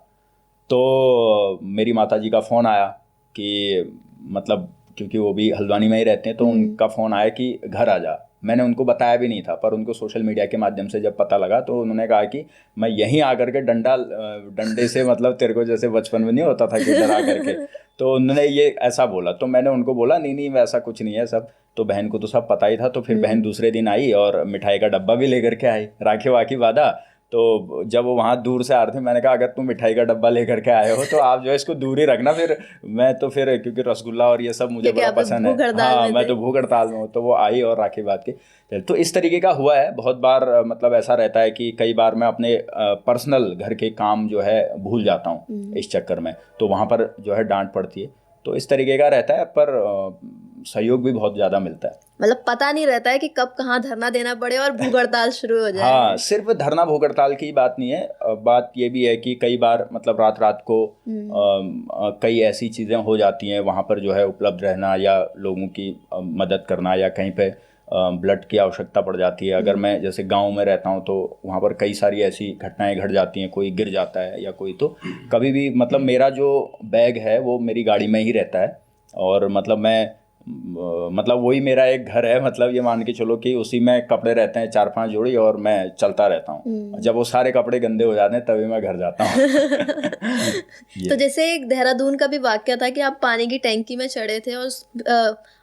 तो मेरी माताजी का फ़ोन आया कि, मतलब क्योंकि वो भी हल्द्वानी में ही रहते हैं, तो उनका फ़ोन आया कि घर आ जा। मैंने उनको बताया भी नहीं था, पर उनको सोशल मीडिया के माध्यम से जब पता लगा तो उन्होंने कहा कि मैं यहीं आकर के डंडे से, मतलब तेरे को जैसे बचपन में नहीं होता था कि डरा करके, तो उन्होंने ये ऐसा बोला। तो मैंने उनको बोला नहीं वैसा कुछ नहीं है सब, तो बहन को तो सब पता ही था। तो फिर बहन दूसरे दिन आई और मिठाई का डब्बा भी लेकर के आई, राखी वाखी बांधा, तो जब वो वहाँ दूर से आ रहे थे, मैंने कहा अगर तुम मिठाई का डब्बा लेकर के आए हो तो आप जो है इसको दूर ही रखना, फिर मैं तो फिर क्योंकि रसगुल्ला और ये सब मुझे बड़ा पसंद है, हाँ मैं तो भूख हड़ताल में हूँ, तो वो आई और राखी बात के। तो इस तरीके का हुआ है बहुत बार, मतलब ऐसा रहता है कि कई बार मैं अपने पर्सनल घर के काम जो है भूल जाता हूँ इस चक्कर में, तो वहाँ पर जो है डांट पड़ती है। तो इस तरीके का रहता है, पर सहयोग भी बहुत ज़्यादा मिलता है। मतलब पता नहीं रहता है कि कब कहाँ धरना देना पड़े और भूख हड़ताल शुरू हो जाए। हाँ, सिर्फ धरना भूख हड़ताल की बात नहीं है, बात ये भी है कि कई बार मतलब रात रात को कई ऐसी चीज़ें हो जाती हैं, वहाँ पर जो है उपलब्ध रहना या लोगों की मदद करना, या कहीं पे ब्लड की आवश्यकता पड़ जाती है। अगर मैं जैसे गांव में रहता हूं तो वहाँ पर कई सारी ऐसी घटनाएं घट जाती हैं, कोई गिर जाता है या कोई, तो कभी भी मतलब मेरा जो बैग है वो मेरी गाड़ी में ही रहता है, और मतलब मैं मतलब वही मेरा एक घर है, मतलब ये मान के चलो कि उसी में कपड़े रहते हैं 4-5 जोड़ी, और मैं चलता रहता हूँ। जब वो सारे कपड़े गंदे हो जाते हैं तभी मैं घर जाता हूँ। तो जैसे एक देहरादून का भी वाकया था कि आप पानी की टैंकी में चढ़े थे और उस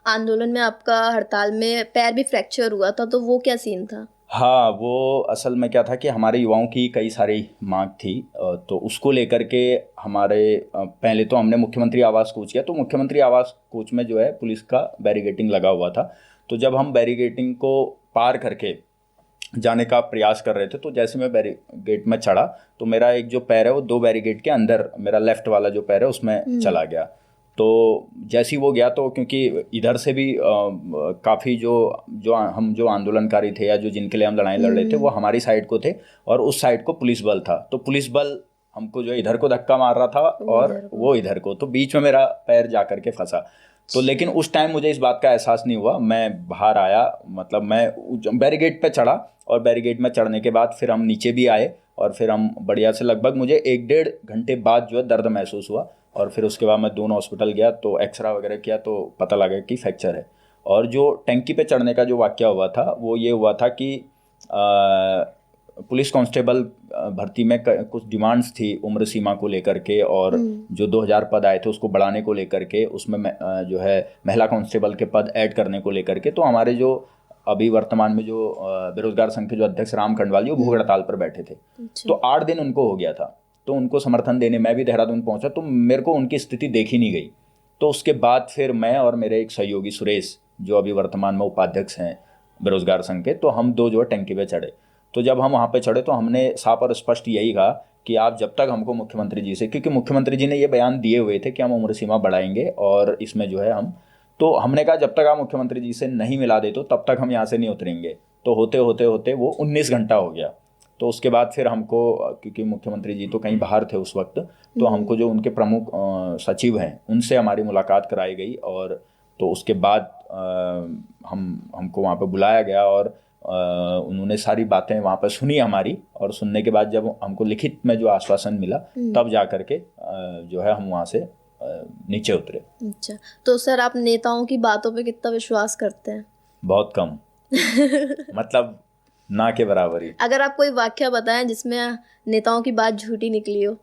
आंदोलन में आपका हड़ताल में पैर भी फ्रैक्चर हुआ था, तो वो क्या सीन था? हाँ, वो असल में क्या था कि हमारे युवाओं की कई सारी मांग थी, तो उसको लेकर के हमारे पहले तो हमने मुख्यमंत्री आवास कूच किया, तो मुख्यमंत्री आवास कूच में जो है पुलिस का बैरिकेटिंग लगा हुआ था। तो जब हम बैरिकेटिंग को पार करके जाने का प्रयास कर रहे थे, तो जैसे मैं बैरिकेड में चढ़ा तो मेरा एक जो पैर है वो 2 बैरिकेड के अंदर, मेरा लेफ्ट वाला जो पैर है उसमें चला गया। तो जैसे ही वो गया, तो क्योंकि इधर से भी काफ़ी जो हम जो आंदोलनकारी थे या जो जिनके लिए हम लड़ाई लड़ रहे थे वो हमारी साइड को थे, और उस साइड को पुलिस बल था। तो पुलिस बल हमको जो इधर को धक्का मार रहा था और वो इधर को, तो बीच में मेरा पैर जा कर के फंसा। तो लेकिन उस टाइम मुझे इस बात का एहसास नहीं हुआ, मैं बाहर आया, मतलब मैं बैरिकेड पे चढ़ा, और बैरिकेड में चढ़ने के बाद फिर हम नीचे भी आए, और फिर हम बढ़िया से लगभग मुझे 1-1.5 घंटे बाद जो है दर्द महसूस हुआ, और फिर उसके बाद मैं दोनों हॉस्पिटल गया, तो एक्सरा वगैरह किया तो पता लगा कि फ्रैक्चर है। और जो टंकी पे चढ़ने का जो वाकया हुआ था वो ये हुआ था कि पुलिस कांस्टेबल भर्ती में कुछ डिमांड्स थी उम्र सीमा को लेकर के, और जो 2000 पद आए थे उसको बढ़ाने को लेकर के, उसमें जो है महिला कांस्टेबल के पद ऐड करने को लेकर के। तो हमारे जो अभी वर्तमान में जो बेरोजगार संघ के जो अध्यक्ष राम खंडवाल जी, वो भूख हड़ताल पर बैठे थे। तो 8 दिन उनको हो गया था, तो उनको समर्थन देने मैं भी देहरादून पहुंचा, तो मेरे को उनकी स्थिति देखी नहीं गई। तो उसके बाद फिर मैं और मेरे एक सहयोगी सुरेश, जो अभी वर्तमान में उपाध्यक्ष हैं बेरोजगार संघ के, तो हम 2 जो है टंकी पे चढ़े। तो जब हम वहाँ पे चढ़े तो हमने साफ और स्पष्ट यही कहा कि आप जब तक हमको मुख्यमंत्री जी से, क्योंकि मुख्यमंत्री जी ने ये बयान दिए हुए थे कि हम उम्र सीमा बढ़ाएंगे और इसमें जो है तो हमने कहा जब तक आप मुख्यमंत्री जी से नहीं मिला दे तो तब तक हम यहाँ से नहीं उतरेंगे। तो होते होते वो 19 घंटा हो गया। तो उसके बाद फिर हमको, क्योंकि मुख्यमंत्री जी तो कहीं बाहर थे उस वक्त, तो हमको जो उनके प्रमुख सचिव हैं उनसे हमारी मुलाकात कराई गई, और तो उसके बाद हमको वहाँ पे बुलाया गया, और उन्होंने सारी बातें वहाँ पर सुनी हमारी, और सुनने के बाद जब हमको लिखित में जो आश्वासन मिला तब जा कर के जो है हम वहाँ से नीचे उतरे। अच्छा, तो सर आप नेताओं की बातों पे कितना विश्वास करते हैं? बहुत कम मतलब ना के बराबर ही। अगर आप कोई वाक्य बताएं जिसमें नेताओं की बात झूठी निकली हो।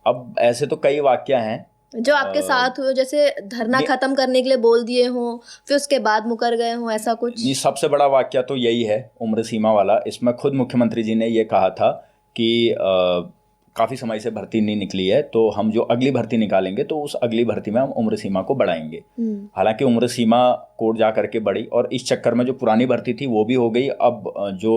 अब ऐसे तो कई वाक्य हैं जो आपके साथ हुए, जैसे धरना खत्म करने के लिए बोल दिए हों फिर उसके बाद मुकर गए हों, ऐसा कुछ? नहीं, सबसे बड़ा वाक्य तो यही है उम्र सीमा वाला। इसमें खुद मुख्यमंत्री जी ने ये कहा था कि काफ़ी समय से भर्ती नहीं निकली है, तो हम जो अगली भर्ती निकालेंगे तो उस अगली भर्ती में हम उम्र सीमा को बढ़ाएंगे। हालांकि उम्र सीमा कोर्ट जा करके बढ़ी, और इस चक्कर में जो पुरानी भर्ती थी वो भी हो गई। अब जो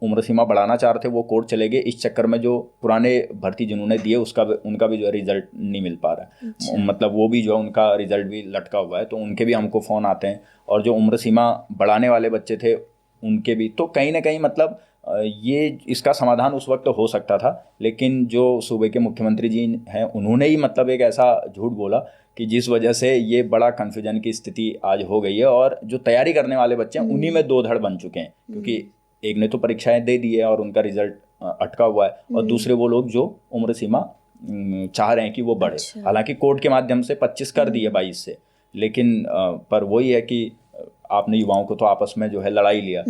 उम्र सीमा बढ़ाना चाह रहे थे वो कोर्ट चले गए। इस चक्कर में जो पुराने भर्ती जिन्होंने दिए उनका भी जो है रिजल्ट नहीं मिल पा रहा है। अच्छा। मतलब वो भी जो है उनका रिजल्ट भी लटका हुआ है, तो उनके भी हमको फ़ोन आते हैं। और जो उम्र सीमा बढ़ाने वाले बच्चे थे उनके भी, तो कहीं ना कहीं मतलब ये इसका समाधान उस वक्त हो सकता था, लेकिन जो सूबे के मुख्यमंत्री जी हैं उन्होंने ही मतलब एक ऐसा झूठ बोला कि जिस वजह से ये बड़ा कन्फ्यूजन की स्थिति आज हो गई है। और जो तैयारी करने वाले बच्चे हैं उन्हीं में 2 धड़ बन चुके हैं, क्योंकि एक ने तो परीक्षाएं दे दी है और उनका रिजल्ट अटका हुआ है, और दूसरे वो लोग जो उम्र सीमा चाह रहे हैं कि वो बढ़े। अच्छा। हालांकि कोर्ट के माध्यम से 25 कर दी है 22 से, लेकिन पर वही है कि आपने युवाओं को तो आपस में जो है लड़ाई लिया,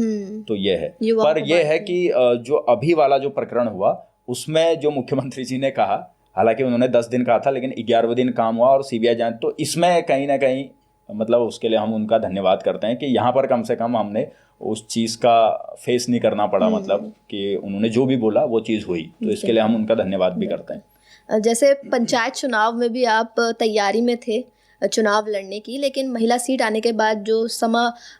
तो ये है। पर ये है कि जो अभी वाला जो प्रकरण हुआ उसमें जो मुख्यमंत्री जी ने कहा, हालांकि उन्होंने 10 दिन कहा था लेकिन 11वें दिन काम हुआ और सीबीआई जांच, तो इसमें कहीं ना कहीं मतलब उसके लिए हम उनका धन्यवाद करते हैं कि यहाँ पर कम से कम हमने उस चीज़ का फेस नहीं करना पड़ा, मतलब कि उन्होंने जो भी बोला वो चीज़ हुई, तो इसके लिए हम उनका धन्यवाद भी करते हैं। जैसे पंचायत चुनाव में भी आप तैयारी में थे चुनाव लड़ने की, लेकिन महिला सीट आने के बाद जो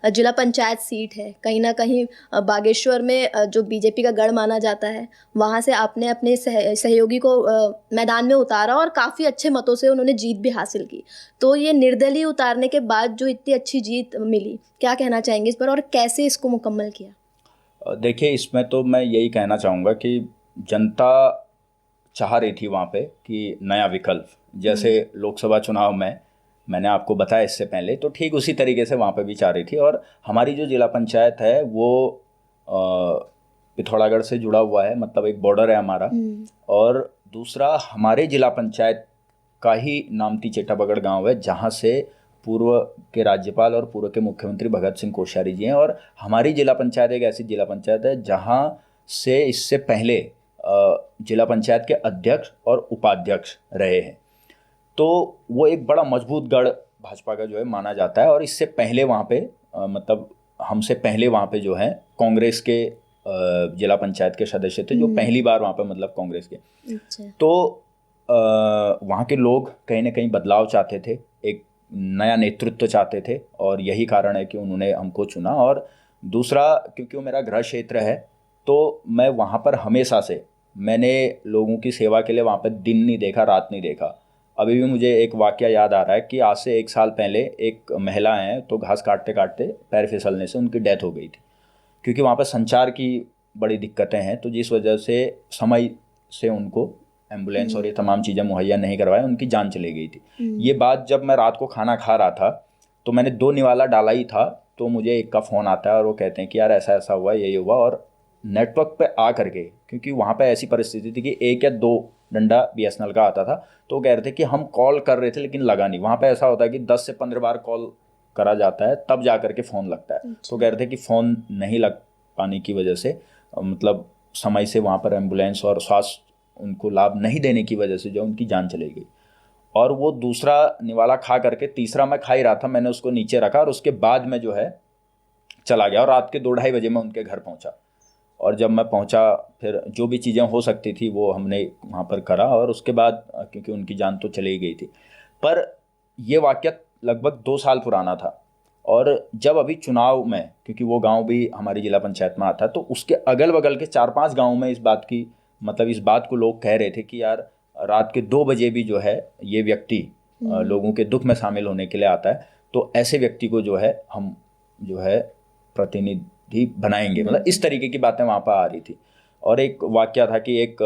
जिला पंचायत सीट है, कहीं ना कहीं बागेश्वर में जो बीजेपी का गढ़ माना जाता है, वहाँ से आपने अपने सहयोगी को मैदान में उतारा और काफ़ी अच्छे मतों से उन्होंने जीत भी हासिल की। तो ये निर्दलीय उतारने के बाद जो इतनी अच्छी जीत मिली, क्या कहना चाहेंगे इस पर और कैसे इसको मुकम्मल किया? देखिए, इसमें तो मैं यही कहना चाहूँगा कि जनता चाह रही थी वहाँ पे कि नया विकल्प, जैसे लोकसभा चुनाव में मैंने आपको बताया इससे पहले, तो ठीक उसी तरीके से वहाँ पे भी चाह रही थी। और हमारी जो जिला पंचायत है वो पिथौरागढ़ से जुड़ा हुआ है, मतलब एक बॉर्डर है हमारा। और दूसरा, हमारे जिला पंचायत का ही नामती चेटाबगड़ गांव है, जहाँ से पूर्व के राज्यपाल और पूर्व के मुख्यमंत्री भगत सिंह कोश्यारी जी हैं। और हमारी जिला पंचायत एक ऐसी जिला पंचायत है जहाँ से इससे पहले जिला पंचायत के अध्यक्ष और उपाध्यक्ष रहे हैं, तो वो एक बड़ा मजबूत गढ़ भाजपा का जो है माना जाता है। और इससे पहले वहाँ पे मतलब हमसे पहले वहाँ पे जो है कांग्रेस के जिला पंचायत के सदस्य थे, जो पहली बार वहाँ पे मतलब कांग्रेस के। अच्छा। तो वहाँ के लोग कहीं ना कहीं बदलाव चाहते थे, एक नया नेतृत्व चाहते थे, और यही कारण है कि उन्होंने हमको चुना। और दूसरा, क्योंकि वो मेरा गृह क्षेत्र है, तो मैं वहाँ पर हमेशा से मैंने लोगों की सेवा के लिए वहाँ पर दिन नहीं देखा, रात नहीं देखा। अभी भी मुझे एक वाकया याद आ रहा है कि आज से 1 साल पहले एक महिला हैं, तो घास काटते काटते पैर फिसलने से उनकी डेथ हो गई थी, क्योंकि वहाँ पर संचार की बड़ी दिक्कतें हैं, तो जिस वजह से समय से उनको एम्बुलेंस और ये तमाम चीज़ें मुहैया नहीं करवाए, उनकी जान चली गई थी। ये बात जब मैं रात को खाना खा रहा था, तो मैंने 2 निवाला डाला ही था, तो मुझे एक का फ़ोन आता है और वो कहते हैं कि यार ऐसा ऐसा हुआ, ये हुआ। और नेटवर्क पे आ करके, क्योंकि वहाँ पे ऐसी परिस्थिति थी कि 1 या 2 डंडा BSNL का आता था, तो कह रहे थे कि हम कॉल कर रहे थे लेकिन लगा नहीं। वहाँ पे ऐसा होता है कि 10 से 15 बार कॉल करा जाता है, तब जा कर के फ़ोन लगता है। तो कह रहे थे कि फ़ोन नहीं लग पाने की वजह से, मतलब समय से वहाँ पर एम्बुलेंस और स्वास्थ्य उनको लाभ नहीं देने की वजह से जो उनकी जान चली गई। और वो दूसरा निवाला खा करके, तीसरा मैं खा ही रहा था, मैंने उसको नीचे रखा और उसके बाद में जो है चला गया। और रात के 2-2:30 बजे मैं उनके घर पहुँचा, और जब मैं पहुंचा फिर जो भी चीज़ें हो सकती थी वो हमने वहाँ पर करा, और उसके बाद क्योंकि उनकी जान तो चली गई थी। पर ये वाक़या लगभग 2 साल पुराना था। और जब अभी चुनाव में, क्योंकि वो गांव भी हमारी जिला पंचायत में आता है, तो उसके अगल बगल के 4-5 गाँव में इस बात को लोग कह रहे थे कि यार रात के 2 बजे भी जो है ये व्यक्ति लोगों के दुख में शामिल होने के लिए आता है, तो ऐसे व्यक्ति को जो है हम जो है प्रतिनिधि बनाएंगे, मतलब इस तरीके की बातें वहाँ पर आ रही थी। और एक वाकया था कि एक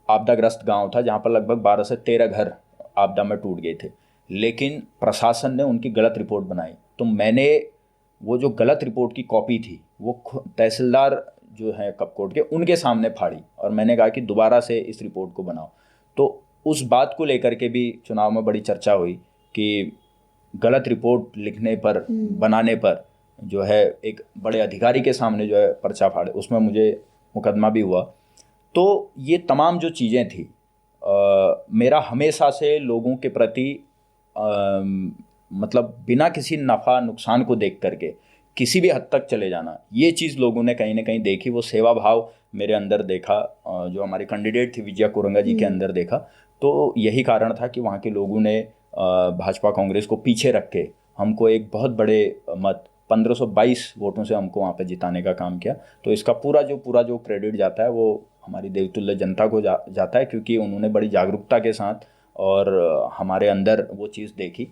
आपदाग्रस्त गांव था जहाँ पर लगभग 12 से 13 घर आपदा में टूट गए थे, लेकिन प्रशासन ने उनकी गलत रिपोर्ट बनाई। तो मैंने वो जो गलत रिपोर्ट की कॉपी थी वो तहसीलदार जो है कपकोट के, उनके सामने फाड़ी, और मैंने कहा कि दोबारा से इस रिपोर्ट को बनाओ। तो उस बात को लेकर के भी चुनाव में बड़ी चर्चा हुई कि गलत रिपोर्ट लिखने पर, बनाने पर जो है एक बड़े अधिकारी के सामने जो है पर्चा फाड़े, उसमें मुझे मुकदमा भी हुआ। तो ये तमाम जो चीज़ें थी, मेरा हमेशा से लोगों के प्रति मतलब बिना किसी नफ़ा नुकसान को देख करके किसी भी हद तक चले जाना, ये चीज़ लोगों ने कहीं ना कहीं देखी। वो सेवा भाव मेरे अंदर देखा, जो हमारी कैंडिडेट थी विजया कोरंगा जी के अंदर देखा। तो यही कारण था कि वहाँ के लोगों ने भाजपा कांग्रेस को पीछे रख के हमको एक बहुत बड़े मत 1522 वोटों से हमको वहाँ पे जिताने का काम किया। तो इसका पूरा जो क्रेडिट जाता है वो हमारी देवतुल्य जनता को जाता है, क्योंकि उन्होंने बड़ी जागरूकता के साथ और हमारे अंदर वो चीज़ देखी,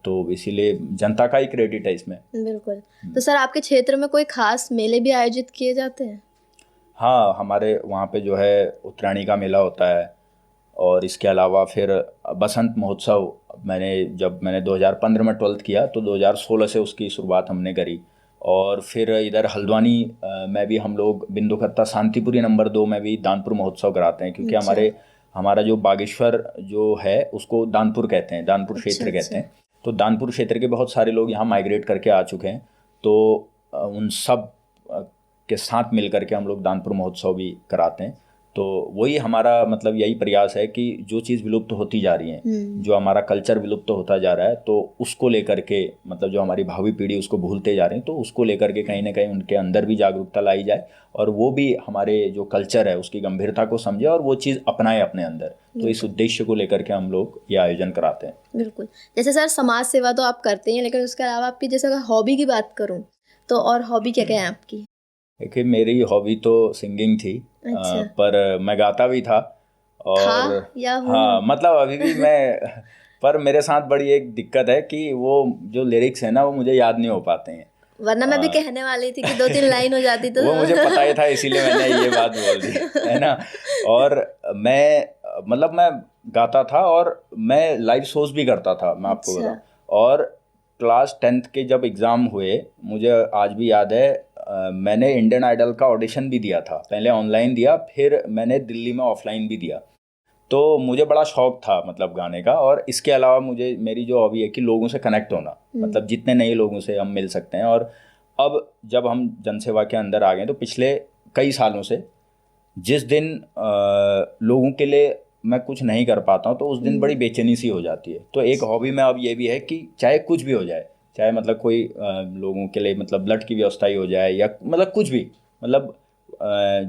तो इसीलिए जनता का ही क्रेडिट है इसमें। बिल्कुल। तो सर, आपके क्षेत्र में कोई खास मेले भी आयोजित किए जाते हैं? हाँ, हमारे वहाँ पे जो है उत्तरायणी का मेला होता है, और इसके अलावा फिर बसंत महोत्सव जब मैंने 2015 में 12th किया तो 2016 से उसकी शुरुआत हमने करी। और फिर इधर हल्द्वानी में भी हम लोग बिंदुकत्ता शांतिपुरी नंबर 2 में भी दानपुर महोत्सव कराते हैं, क्योंकि हमारा जो बागेश्वर जो है उसको दानपुर कहते हैं, दानपुर क्षेत्र कहते हैं। तो दानपुर क्षेत्र के बहुत सारे लोग यहाँ माइग्रेट करके आ चुके हैं, तो उन सब के साथ मिल करके हम लोग दानपुर महोत्सव भी कराते हैं। तो वही हमारा मतलब यही प्रयास है कि जो चीज़ विलुप्त होती जा रही है, जो हमारा कल्चर विलुप्त होता जा रहा है, तो उसको लेकर के मतलब जो हमारी भावी पीढ़ी उसको भूलते जा रहे हैं, तो उसको लेकर के कहीं ना कहीं उनके अंदर भी जागरूकता लाई जाए और वो भी हमारे जो कल्चर है उसकी गंभीरता को समझे और वो चीज़ अपनाए अपने अंदर। तो इस उद्देश्य को लेकर के हम लोग ये आयोजन कराते हैं। बिल्कुल। जैसे सर समाज सेवा तो आप करते हैं, लेकिन उसके अलावा आपकी जैसे अगर हॉबी की बात करूँ तो और हॉबी क्या क्या है आपकी? देखिए मेरी हॉबी तो सिंगिंग थी। अच्छा। पर मैं गाता भी था और या हाँ मतलब अभी भी मैं पर मेरे साथ बड़ी एक दिक्कत है कि वो जो लिरिक्स है ना वो मुझे याद नहीं हो पाते हैं। वरना मैं भी कहने वाली थी कि 2-3 लाइन हो जाती तो वो मुझे पता ही था, इसीलिए मैंने ये बात बोल दी है ना। और मैं गाता था और मैं लाइव शोज भी करता था, मैं आपको अच्छा। बताऊं। और क्लास 10th के जब एग्ज़ाम हुए, मुझे आज भी याद है, मैंने इंडियन आइडल का ऑडिशन भी दिया था। पहले ऑनलाइन दिया, फिर मैंने दिल्ली में ऑफलाइन भी दिया। तो मुझे बड़ा शौक था मतलब गाने का। और इसके अलावा मुझे मेरी जो हॉबी है कि लोगों से कनेक्ट होना, मतलब जितने नए लोगों से हम मिल सकते हैं। और अब जब हम जनसेवा के अंदर आ गए तो पिछले कई सालों से जिस दिन लोगों के लिए मैं कुछ नहीं कर पाता हूँ तो उस दिन बड़ी बेचैनी सी हो जाती है। तो एक हॉबी में अब ये भी है कि चाहे कुछ भी हो जाए, चाहे मतलब कोई लोगों के लिए मतलब ब्लड की व्यवस्था ही हो जाए या मतलब कुछ भी, मतलब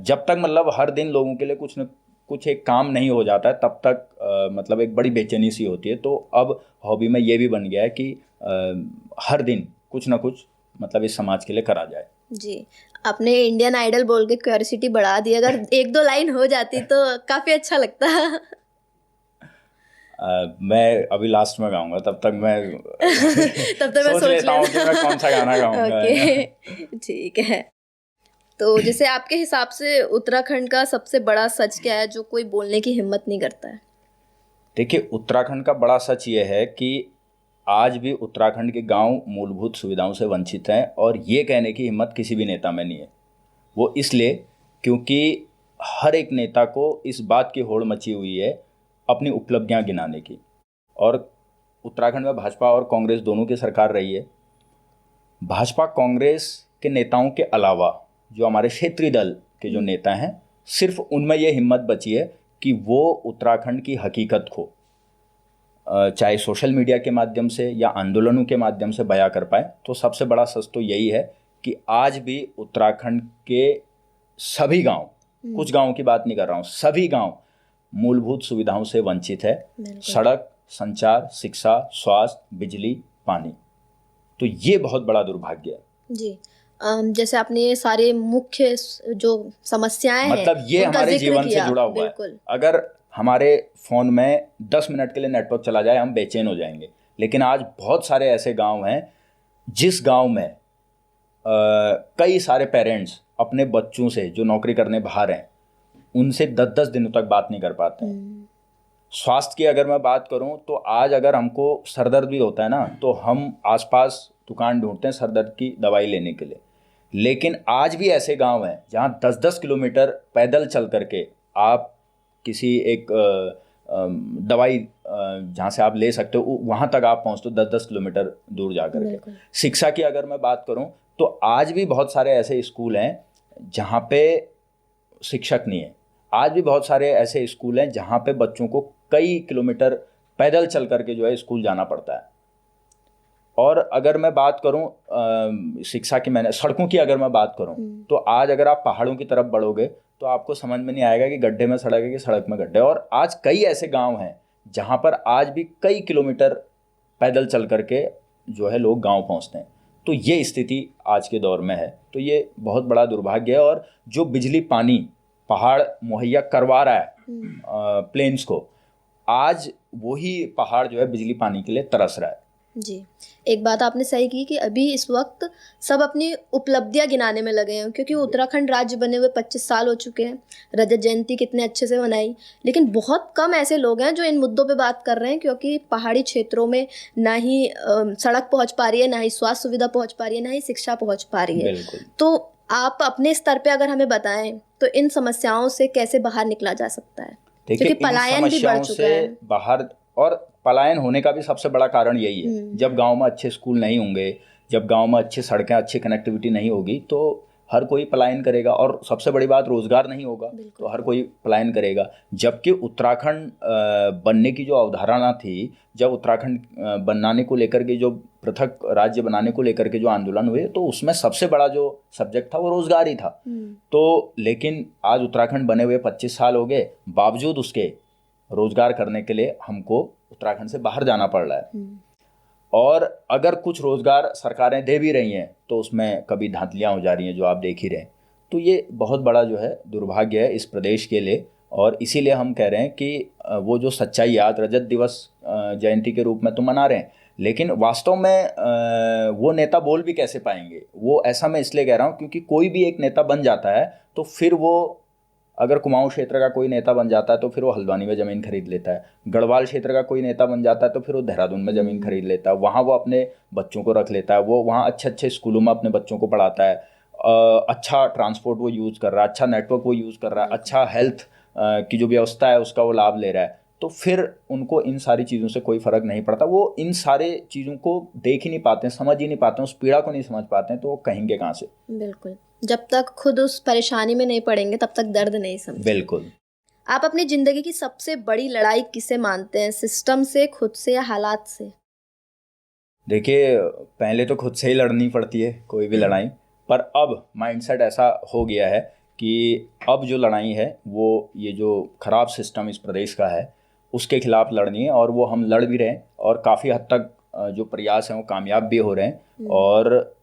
जब तक मतलब हर दिन लोगों के लिए कुछ न कुछ एक काम नहीं हो जाता है तब तक मतलब एक बड़ी बेचैनी सी होती है। तो अब हॉबी में ये भी बन गया है कि हर दिन कुछ ना कुछ मतलब इस समाज के लिए करा जाए। जी, आपने इंडियन आइडल बोल के क्यूरियोसिटी बढ़ा दी। अगर 1-2 लाइन हो जाती तो काफ़ी अच्छा लगता। मैं अभी लास्ट में गाऊंगा, तब तक मैं तब तो मैं सोच लेता हूँ कि मैं कौन सा गाना गाऊंगा। ओके, ठीक है। तो जैसे आपके हिसाब से उत्तराखंड का सबसे बड़ा सच क्या है जो कोई बोलने की हिम्मत नहीं करता है? देखिए उत्तराखंड का बड़ा सच ये है कि आज भी उत्तराखंड के गांव मूलभूत सुविधाओं से वंचित हैं और ये कहने की हिम्मत किसी भी नेता में नहीं है। वो इसलिए क्योंकि हर एक नेता को इस बात की होड़ मची हुई है अपनी उपलब्धियां गिनाने की। और उत्तराखंड में भाजपा और कांग्रेस दोनों की सरकार रही है। भाजपा कांग्रेस के नेताओं के अलावा जो हमारे क्षेत्रीय दल के जो नेता हैं, सिर्फ उनमें ये हिम्मत बची है कि वो उत्तराखंड की हकीकत को चाहे सोशल मीडिया के माध्यम से या आंदोलनों के माध्यम से बयां कर पाए। तो सबसे बड़ा सच तो यही है कि आज भी उत्तराखंड के सभी गांव, कुछ गांवों की बात नहीं कर रहा हूँ, सभी गांव मूलभूत सुविधाओं से वंचित है। सड़क, संचार, शिक्षा, स्वास्थ्य, बिजली, पानी। तो ये बहुत बड़ा दुर्भाग्य है। जी। जैसे आपने ये सारे मुख्य जो समस्याएं हैं मतलब ये उनका हमारे जिक्र जीवन से किया। जुड़ा हुआ है। बिल्कुल। अगर हमारे फ़ोन में 10 मिनट के लिए नेटवर्क चला जाए हम बेचैन हो जाएंगे। लेकिन आज बहुत सारे ऐसे गांव हैं जिस गांव में कई सारे पेरेंट्स अपने बच्चों से जो नौकरी करने बाहर हैं उनसे 10-10 दिनों तक बात नहीं कर पाते हैं। स्वास्थ्य की अगर मैं बात करूं तो आज अगर हमको सरदर्द भी होता है ना तो हम आसपास दुकान ढूंढते हैं सरदर्द की दवाई लेने के लिए। लेकिन आज भी ऐसे गांव हैं जहां 10-10 किलोमीटर पैदल चल करके आप किसी एक दवाई जहाँ से आप ले सकते हो वहाँ तक आप पहुँचते हो 10-10 किलोमीटर दूर जा करके। शिक्षा की अगर मैं बात करूँ तो आज भी बहुत सारे ऐसे स्कूल हैं जहाँ पे शिक्षक नहीं है। आज भी बहुत सारे ऐसे स्कूल हैं जहाँ पे बच्चों को कई किलोमीटर पैदल चल करके जो है स्कूल जाना पड़ता है। और अगर मैं बात करूँ शिक्षा की, मैंने सड़कों की अगर मैं बात करूँ तो आज अगर आप पहाड़ों की तरफ बढ़ोगे तो आपको समझ में नहीं आएगा कि गड्ढे में सड़क है कि सड़क में गड्ढे। और आज कई ऐसे गांव हैं जहां पर आज भी कई किलोमीटर पैदल चल करके जो है लोग गांव पहुंचते हैं। तो ये स्थिति आज के दौर में है। तो ये बहुत बड़ा दुर्भाग्य है। और जो बिजली पानी पहाड़ मुहैया करवा रहा है प्लेन्स को, आज वही पहाड़ जो है बिजली पानी के लिए तरस रहा है। जी, एक बात आपने सही की कि अभी इस वक्त सब अपनी उपलब्धियां गिनाने में लगे हैं, क्योंकि उत्तराखंड राज्य बने हुए 25 साल हो चुके हैं। रजत जयंती कितने अच्छे से मनाई, लेकिन बहुत कम ऐसे लोग हैं जो इन मुद्दों पे बात कर रहे हैं, क्योंकि पहाड़ी क्षेत्रों में ना ही सड़क पहुंच पा रही है, ना ही स्वास्थ्य सुविधा पहुंच पा रही है, ना ही शिक्षा पहुंच पा रही है। तो आप अपने स्तर पे अगर हमें बताएं तो इन समस्याओं से कैसे बाहर निकला जा सकता है, क्योंकि पलायन भी बढ़ चुका है बाहर। और पलायन होने का भी सबसे बड़ा कारण यही है। जब गांव में अच्छे स्कूल नहीं होंगे, जब गांव में अच्छी सड़कें, अच्छी कनेक्टिविटी नहीं होगी, तो हर कोई पलायन करेगा, और सबसे बड़ी बात रोजगार नहीं होगा तो हर कोई पलायन करेगा। जबकि उत्तराखंड बनने की जो अवधारणा थी, जब उत्तराखंड बनाने को लेकर के जो पृथक राज्य बनाने को लेकर के जो आंदोलन हुए, तो उसमें सबसे बड़ा जो सब्जेक्ट था वो रोजगार ही था। तो लेकिन आज उत्तराखंड बने हुए 25 साल हो गए, बावजूद उसके रोजगार करने के लिए हमको उत्तराखंड से बाहर जाना पड़ रहा है। और अगर कुछ रोजगार सरकारें दे भी रही हैं तो उसमें कभी धांधलियां हो जा रही हैं, जो आप देख ही रहे हैं। तो ये बहुत बड़ा जो है दुर्भाग्य है इस प्रदेश के लिए, और इसीलिए हम कह रहे हैं कि वो जो सच्चाई आज रजत दिवस जयंती के रूप में तो मना रहे हैं, लेकिन वास्तव में वो नेता बोल भी कैसे पाएंगे। वो ऐसा मैं इसलिए कह रहा हूँ क्योंकि कोई भी एक नेता बन जाता है तो फिर वो, अगर कुमाऊं क्षेत्र का कोई नेता बन जाता है तो फिर वो हल्द्वानी में ज़मीन खरीद लेता है, गढ़वाल क्षेत्र का कोई नेता बन जाता है तो फिर वो देहरादून में ज़मीन खरीद लेता है, वहाँ वो अपने बच्चों को रख लेता है, वो वहाँ अच्छे अच्छे स्कूलों में अपने बच्चों को पढ़ाता है, अच्छा ट्रांसपोर्ट वो यूज़ कर रहा है, अच्छा नेटवर्क वो यूज़ कर रहा है, अच्छा हेल्थ की जो व्यवस्था है उसका वो लाभ ले रहा है। तो फिर उनको इन सारी चीज़ों से कोई फ़र्क नहीं पड़ता, वो इन सारे चीज़ों को देख ही नहीं पाते हैं, समझ ही नहीं पाते हैं, उस पीड़ा को नहीं समझ पाते हैं, तो वो कहेंगे कहाँ से। बिल्कुल, जब तक खुद उस परेशानी में नहीं पड़ेंगे तब तक दर्द नहीं समझेंगे। बिल्कुल। आप अपनी ज़िंदगी की सबसे बड़ी लड़ाई किसे मानते हैं, सिस्टम से, खुद से या हालात से? देखिए, पहले तो खुद से ही लड़नी पड़ती है कोई भी लड़ाई, पर अब माइंडसेट ऐसा हो गया है कि अब जो लड़ाई है वो ये जो खराब सिस्टम इस प्रदेश का है उसके खिलाफ लड़नी है, और वो हम लड़ भी रहे हैं, और काफ़ी हद तक जो प्रयास हैं वो कामयाब भी हो रहे हैं। और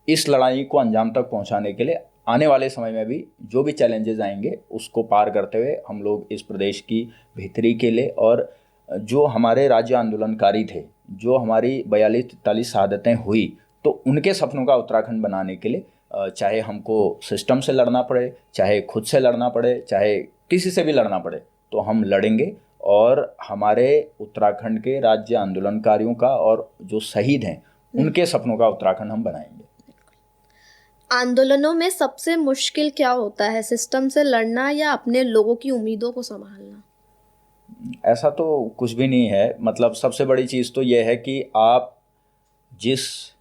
इस लड़ाई को अंजाम तक पहुंचाने के लिए आने वाले समय में भी जो भी चैलेंजेस आएंगे उसको पार करते हुए हम लोग इस प्रदेश की बेहतरी के लिए, और जो हमारे राज्य आंदोलनकारी थे, जो हमारी 42-43 शहादतें हुई, तो उनके सपनों का उत्तराखंड बनाने के लिए चाहे हमको सिस्टम से लड़ना पड़े, चाहे खुद से लड़ना पड़े, चाहे किसी से भी लड़ना पड़े, तो हम लड़ेंगे। और हमारे उत्तराखंड के राज्य आंदोलनकारियों का और जो शहीद हैं उनके सपनों का उत्तराखंड हम बनाएंगे। आंदोलनों में सबसे मुश्किल क्या होता है, सिस्टम से लड़ना या अपने लोगों की उम्मीदों को संभालना? ऐसा तो कुछ भी नहीं है, मतलब सबसे बड़ी चीज़ तो यह है कि आप जिस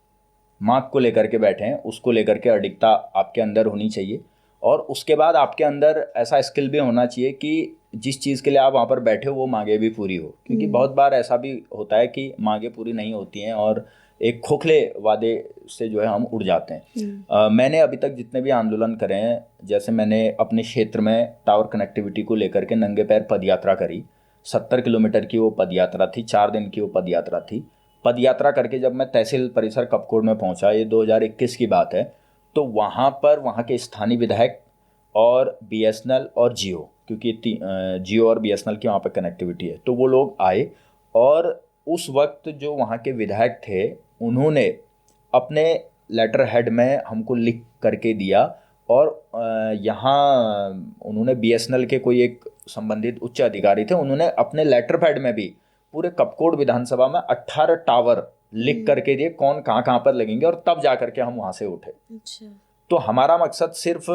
मांग को लेकर के बैठे हैं उसको लेकर के अडिगता आपके अंदर होनी चाहिए, और उसके बाद आपके अंदर ऐसा स्किल भी होना चाहिए कि जिस चीज़ के लिए आप वहाँ पर बैठे हो वो मांगे भी पूरी हो। क्योंकि बहुत बार ऐसा भी होता है कि मांगे पूरी नहीं होती हैं और एक खोखले वादे से जो है हम उड़ जाते हैं। मैंने अभी तक जितने भी आंदोलन करे हैं, जैसे मैंने अपने क्षेत्र में टावर कनेक्टिविटी को लेकर के नंगे पैर पदयात्रा करी, 70 किलोमीटर की वो पदयात्रा थी, 4 दिन की वो पदयात्रा थी। पदयात्रा करके जब मैं तहसील परिसर कपकोट में पहुंचा, ये 2021 की बात है, तो वहाँ पर वहाँ के स्थानीय विधायक और BSNL और जियो, क्योंकि जियो और BSNL की वहाँ पर कनेक्टिविटी है, तो वो लोग आए, और उस वक्त जो वहाँ के विधायक थे उन्होंने अपने लेटर हेड में हमको लिख करके दिया, और यहाँ उन्होंने BSNL के कोई एक संबंधित उच्च अधिकारी थे, उन्होंने अपने लेटर पैड में भी पूरे कपकोट विधानसभा में 18 टावर लिख करके दिए कौन कहाँ कहाँ पर लगेंगे, और तब जा करके हम वहाँ से उठे। अच्छा। तो हमारा मकसद सिर्फ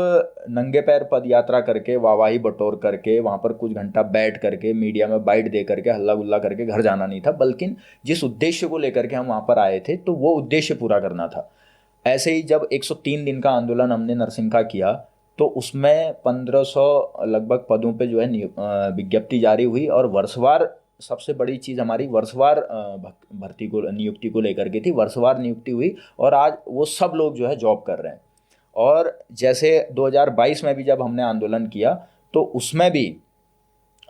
नंगे पैर पद यात्रा करके वाहवाही बटोर करके वहाँ पर कुछ घंटा बैठ करके मीडिया में बाइट दे करके हल्ला गुल्ला करके घर जाना नहीं था, बल्कि जिस उद्देश्य को लेकर के हम वहाँ पर आए थे तो वो उद्देश्य पूरा करना था। ऐसे ही जब 103 दिन का आंदोलन हमने नरसिंह किया तो उसमें 1500 लगभग पदों पे जो है विज्ञप्ति जारी हुई, और वर्षवार सबसे बड़ी चीज़ हमारी वर्षवार भर्ती को नियुक्ति को लेकर के थी। वर्षवार नियुक्ति हुई और आज वो सब लोग जो है जॉब कर रहे हैं। और जैसे 2022 में भी जब हमने आंदोलन किया तो उसमें भी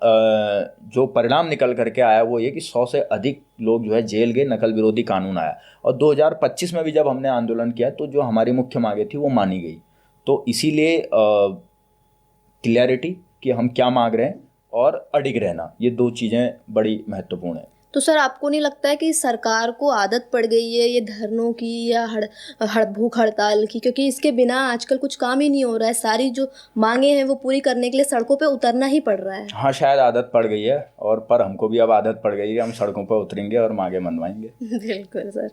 जो परिणाम निकल करके आया वो ये कि 100 से अधिक लोग जो है जेल गए, नकल विरोधी कानून आया। और 2025 में भी जब हमने आंदोलन किया तो जो हमारी मुख्य मांगे थी वो मानी गई। तो इसीलिए क्लियरिटी कि हम क्या मांग रहे हैं और अडिग रहना, ये दो चीज़ें बड़ी महत्वपूर्ण हैं। तो सर आपको नहीं लगता है कि सरकार को आदत पड़ गई है ये धरनों की या भूख हड़ताल की, क्योंकि इसके बिना आजकल कुछ काम ही नहीं हो रहा है, सारी जो मांगे हैं वो पूरी करने के लिए सड़कों पे उतरना ही पड़ रहा है? हाँ, शायद आदत पड़ गई है, और पर हमको भी अब आदत पड़ गई है, हम सड़कों पर उतरेंगे और मांगे मनवाएंगे। बिल्कुल सर।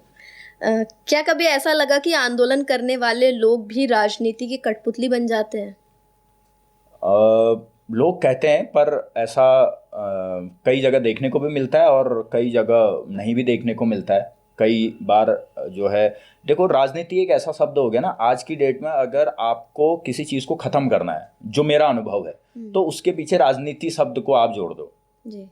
क्या कभी ऐसा लगा कि आंदोलन करने वाले लोग भी राजनीति की कठपुतली बन जाते हैं? लोग कहते हैं, पर ऐसा कई जगह देखने को भी मिलता है और कई जगह नहीं भी देखने को मिलता है। कई बार जो है, देखो राजनीति एक ऐसा शब्द हो गया ना आज की डेट में, अगर आपको किसी चीज़ को ख़त्म करना है, जो मेरा अनुभव है, तो उसके पीछे राजनीति शब्द को आप जोड़ दो। जी।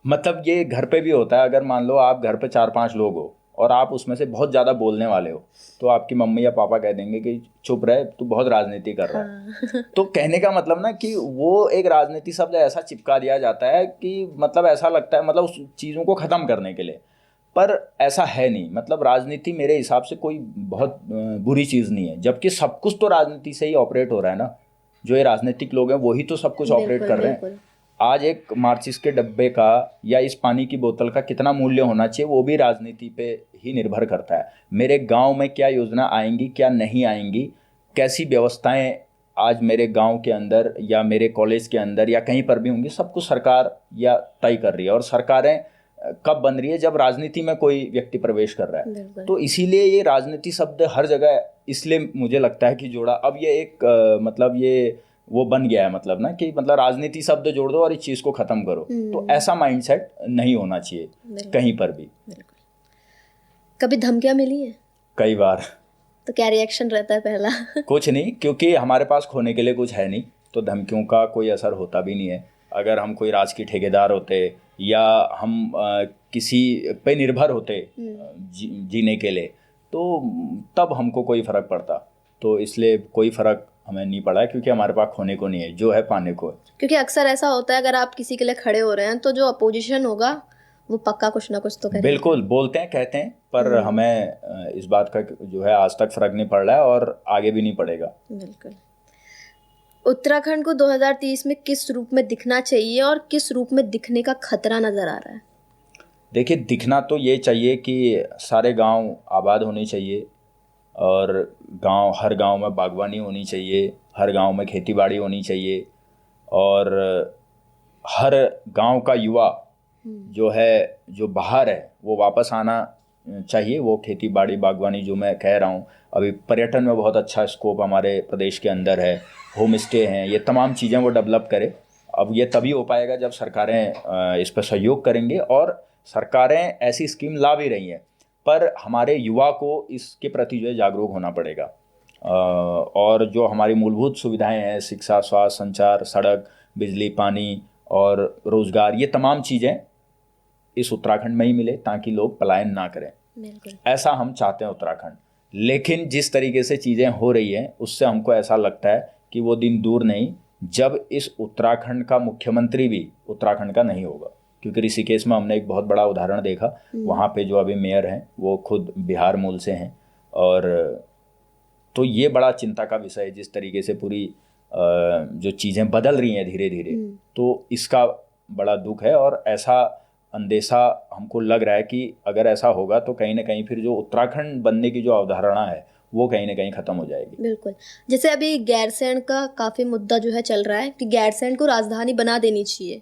मतलब ये घर पे भी होता है, अगर मान लो आप घर पे 4-5 लोग हो और आप उसमें से बहुत ज़्यादा बोलने वाले हो, तो आपकी मम्मी या पापा कह देंगे कि चुप रहे, तू बहुत राजनीति कर रहा है। तो कहने का मतलब ना कि वो एक राजनीति शब्द ऐसा चिपका दिया जाता है कि मतलब ऐसा लगता है, मतलब उस चीज़ों को ख़त्म करने के लिए, पर ऐसा है नहीं। मतलब राजनीति मेरे हिसाब से कोई बहुत बुरी चीज़ नहीं है, जबकि सब कुछ तो राजनीति से ही ऑपरेट हो रहा है ना। जो ये राजनीतिक लोग हैं वही तो सब कुछ ऑपरेट कर रहे हैं। आज एक माचिस के डब्बे का या इस पानी की बोतल का कितना मूल्य होना चाहिए, वो भी राजनीति पे ही निर्भर करता है। मेरे गांव में क्या योजना आएंगी, क्या नहीं आएंगी, कैसी व्यवस्थाएं आज मेरे गांव के अंदर या मेरे कॉलेज के अंदर या कहीं पर भी होंगी, सब कुछ सरकार या तय कर रही है। और सरकारें कब बन रही है, जब राजनीति में कोई व्यक्ति प्रवेश कर रहा है। तो इसीलिए ये राजनीति शब्द हर जगह इसलिए मुझे लगता है कि जोड़ा। अब ये एक मतलब ये वो बन गया है, मतलब ना कि मतलब राजनीति शब्द जोड़ दो और इस चीज़ को ख़त्म करो। तो ऐसा माइंडसेट नहीं होना चाहिए कहीं पर भी। कभी धमकियाँ मिली हैं? कई बार। तो क्या रिएक्शन रहता है पहला? कुछ नहीं, क्योंकि हमारे पास खोने के लिए कुछ है नहीं, तो धमकियों का कोई असर होता भी नहीं है। अगर हम कोई राज के ठेकेदार होते या हम किसी पे निर्भर होते जीने के लिए, तो तब हमको कोई फ़र्क पड़ता। तो इसलिए कोई फ़र्क हमें नहीं पड़ा है, क्योंकि हमारे पास खोने को नहीं है, जो है पाने को है। क्योंकि अक्सर ऐसा होता है, अगर आप किसी के लिए खड़े हो रहे हैं तो जो अपोजिशन होगा वो पक्का कुछ ना कुछ तो करेगा। बिल्कुल, बोलते हैं, कहते हैं, पर हमें इस बात का जो है आज तक फ़र्क नहीं पड़ रहा है और आगे भी नहीं पड़ेगा। बिल्कुल। उत्तराखंड को 2030 में किस रूप में दिखना चाहिए और किस रूप में दिखने का खतरा नज़र आ रहा है? देखिए, दिखना तो ये चाहिए कि सारे गांव आबाद होने चाहिए, और हर गांव में बागवानी होनी चाहिए, हर गांव में खेतीबाड़ी होनी चाहिए, और हर गांव का युवा जो है, जो बाहर है, वो वापस आना चाहिए। वो खेतीबाड़ी बागवानी जो मैं कह रहा हूँ, अभी पर्यटन में बहुत अच्छा स्कोप हमारे प्रदेश के अंदर है, होम स्टे हैं, ये तमाम चीज़ें वो डेवलप करे। अब ये तभी हो पाएगा जब सरकारें इस पर सहयोग करेंगे, और सरकारें ऐसी स्कीम ला भी रही हैं, पर हमारे युवा को इसके प्रति जो है जागरूक होना पड़ेगा। और जो हमारी मूलभूत सुविधाएं हैं, शिक्षा, स्वास्थ्य, संचार, सड़क, बिजली, पानी और रोज़गार, ये तमाम चीज़ें इस उत्तराखंड में ही मिले, ताकि लोग पलायन ना करें। ऐसा हम चाहते हैं उत्तराखंड। लेकिन जिस तरीके से चीज़ें हो रही हैं, उससे हमको ऐसा लगता है कि वो दिन दूर नहीं जब इस उत्तराखंड का मुख्यमंत्री भी उत्तराखंड का नहीं होगा। क्योंकि ऋषिकेश में हमने एक बहुत बड़ा उदाहरण देखा, वहाँ पे जो अभी मेयर हैं वो खुद बिहार मूल से हैं। और तो ये बड़ा चिंता का विषय है, जिस तरीके से पूरी जो चीज़ें बदल रही हैं धीरे धीरे, तो इसका बड़ा दुख है। और ऐसा अंदेशा हमको लग रहा है कि अगर ऐसा होगा तो कहीं ना कहीं फिर जो उत्तराखंड बनने की जो अवधारणा है वो कहीं ना कहीं ख़त्म हो जाएगी। बिल्कुल। जैसे अभी गैरसैंण का काफ़ी मुद्दा जो है चल रहा है कि गैरसैंण को राजधानी बना देनी चाहिए,